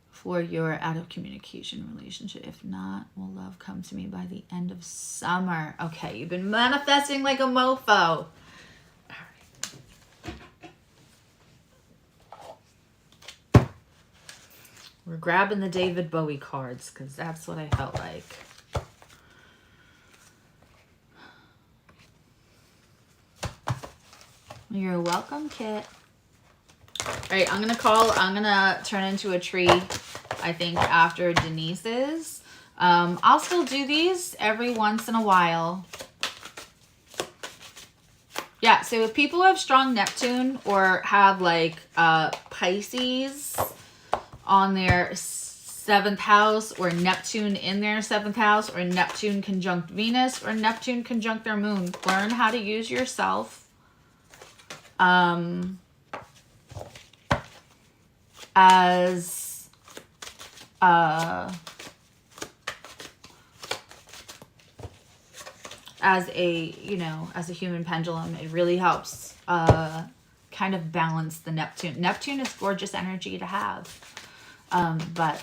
for your out of communication relationship? If not, will love come to me by the end of summer? Okay, you've been manifesting like a mofo. All right. We're grabbing the David Bowie cards because that's what I felt like. You're welcome, Kit. All right, I'm going to turn into a tree, I think, after Denise's. I'll still do these every once in a while. Yeah, so if people have strong Neptune or have like Pisces on their 7th house, or Neptune in their 7th house, or Neptune conjunct Venus, or Neptune conjunct their moon, learn how to use yourself as a, you know, as a human pendulum. It really helps kind of balance the Neptune. Neptune is gorgeous energy to have, but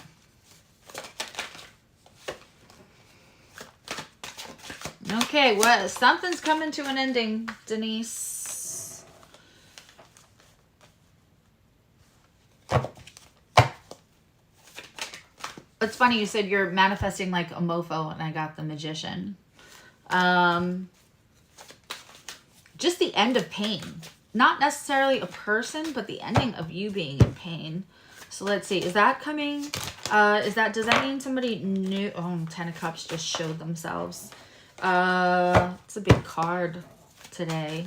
okay, what, something's coming to an ending, Denise. It's funny you said you're manifesting like a mofo, and I got the Magician. Just the end of pain. Not necessarily a person, but the ending of you being in pain. So let's see. Is that coming? Does that mean somebody new? Oh, 10 of Cups just showed themselves. It's a big card today.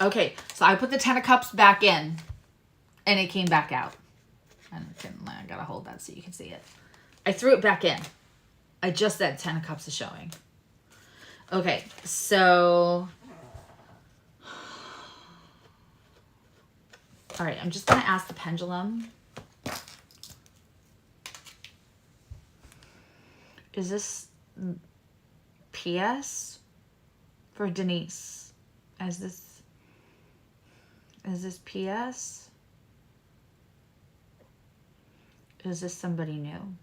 Okay, so I put the 10 of Cups back in, and it came back out. I gotta hold that so you can see it. I threw it back in. I just said 10 of Cups is showing. Okay, so... All right, I'm just gonna ask the pendulum. Is this PS for Denise? Is this PS? Is this somebody new?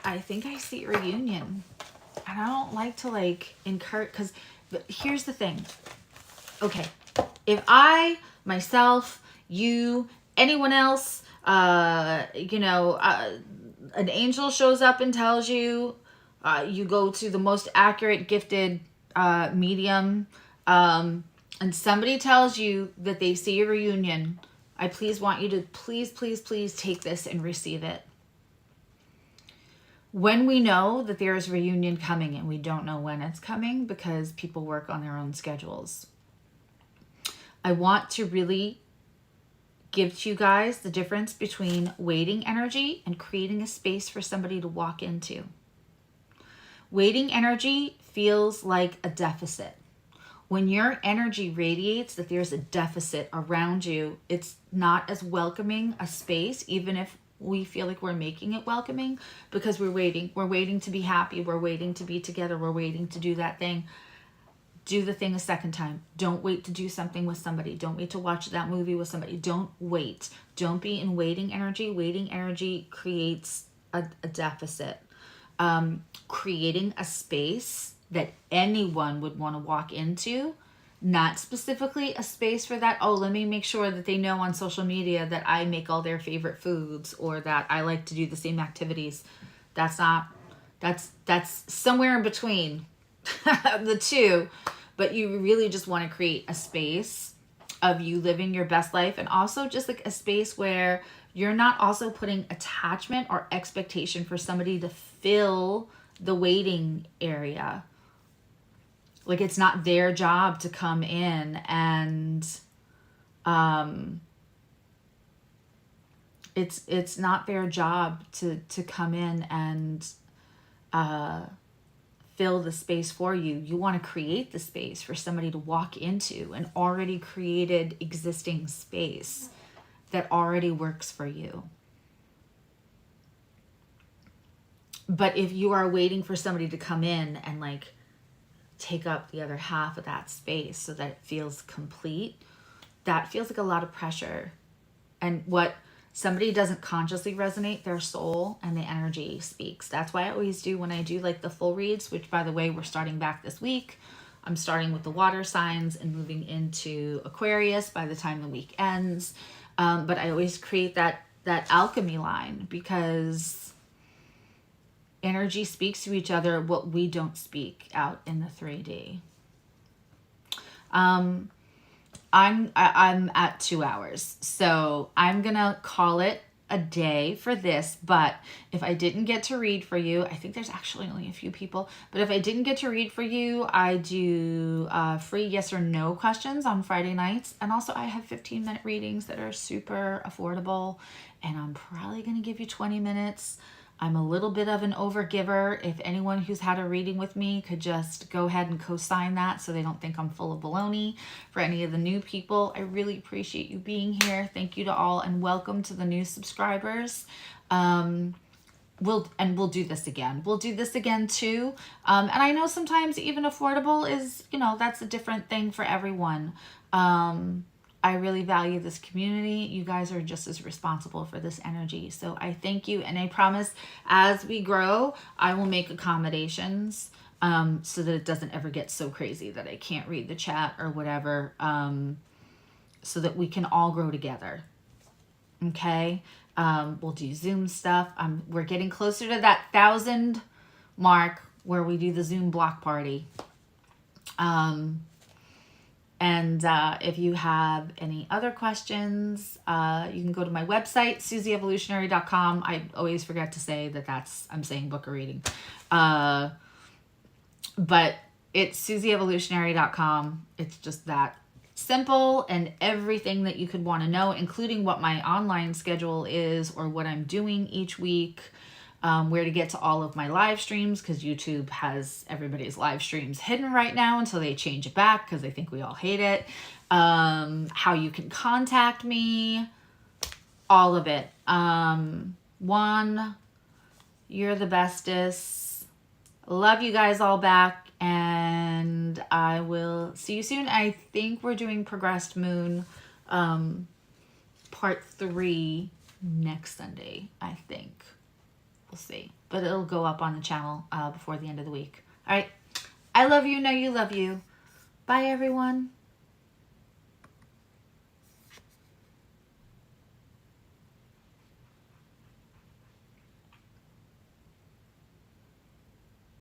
I think I see reunion. And I don't like to like encourage, because here's the thing. Okay, if I, myself, you, anyone else, you know, an angel shows up and tells you, you go to the most accurate, gifted medium, and somebody tells you that they see a reunion, I please want you to please, please, please take this and receive it. When we know that there is a reunion coming and we don't know when it's coming because people work on their own schedules, I want to really give to you guys the difference between waiting energy and creating a space for somebody to walk into. Waiting energy feels like a deficit. When your energy radiates that there's a deficit around you, it's not as welcoming a space, even if we feel like we're making it welcoming, because we're waiting. We're waiting to be happy. We're waiting to be together. We're waiting to do that thing. Do the thing a second time. Don't wait to do something with somebody. Don't wait to watch that movie with somebody. Don't wait. Don't be in waiting energy. Waiting energy creates a deficit. Creating a space that anyone would want to walk into, not specifically a space for that, oh, let me make sure that they know on social media that I make all their favorite foods or that I like to do the same activities. That's somewhere in between the two, but you really just want to create a space of you living your best life, and also just like a space where you're not also putting attachment or expectation for somebody to fill the waiting area. Like, it's not their job to come in and it's not their job to come in and fill the space for you. You want to create the space for somebody to walk into, an already created existing space that already works for you. But if you are waiting for somebody to come in and like take up the other half of that space so that it feels complete, that feels like a lot of pressure. And what somebody doesn't consciously resonate, their soul and the energy speaks. That's why I always do when I do like the full reads, which by the way, we're starting back this week. I'm starting with the water signs and moving into Aquarius by the time the week ends. But I always create that alchemy line, because energy speaks to each other what we don't speak out in the 3D. I'm at 2 hours, so I'm gonna call it a day for this. But if I didn't get to read for you, I think there's actually only a few people, but if I didn't get to read for you, I do free yes or no questions on Friday nights, and also I have 15-minute readings that are super affordable, and I'm probably gonna give you 20 minutes. I'm a little bit of an overgiver. If anyone who's had a reading with me could just go ahead and co-sign that so they don't think I'm full of baloney. For any of the new people, I really appreciate you being here. Thank you to all, and welcome to the new subscribers. We'll do this again. We'll do this again too. And I know sometimes even affordable is, you know, that's a different thing for everyone. I really value this community. You guys are just as responsible for this energy. So I thank you. And I promise as we grow, I will make accommodations so that it doesn't ever get so crazy that I can't read the chat or whatever, so that we can all grow together. Okay. We'll do Zoom stuff. We're getting closer to that 1,000 mark. where we do the Zoom block party. And if you have any other questions, you can go to my website, SuzzyEvolutionary.com. I always forget to say that I'm saying book a reading. But it's SuzzyEvolutionary.com. It's just that simple, and everything that you could want to know, including what my online schedule is or what I'm doing each week, where to get to all of my live streams, because YouTube has everybody's live streams hidden right now until they change it back, because I think we all hate it. How you can contact me, all of it. One, you're the bestest. Love you guys all back, and I will see you soon. I think we're doing Progressed Moon part 3 next Sunday, I think. We'll see. But it'll go up on the channel before the end of the week. All right. I love you. Know you love you. Bye, everyone.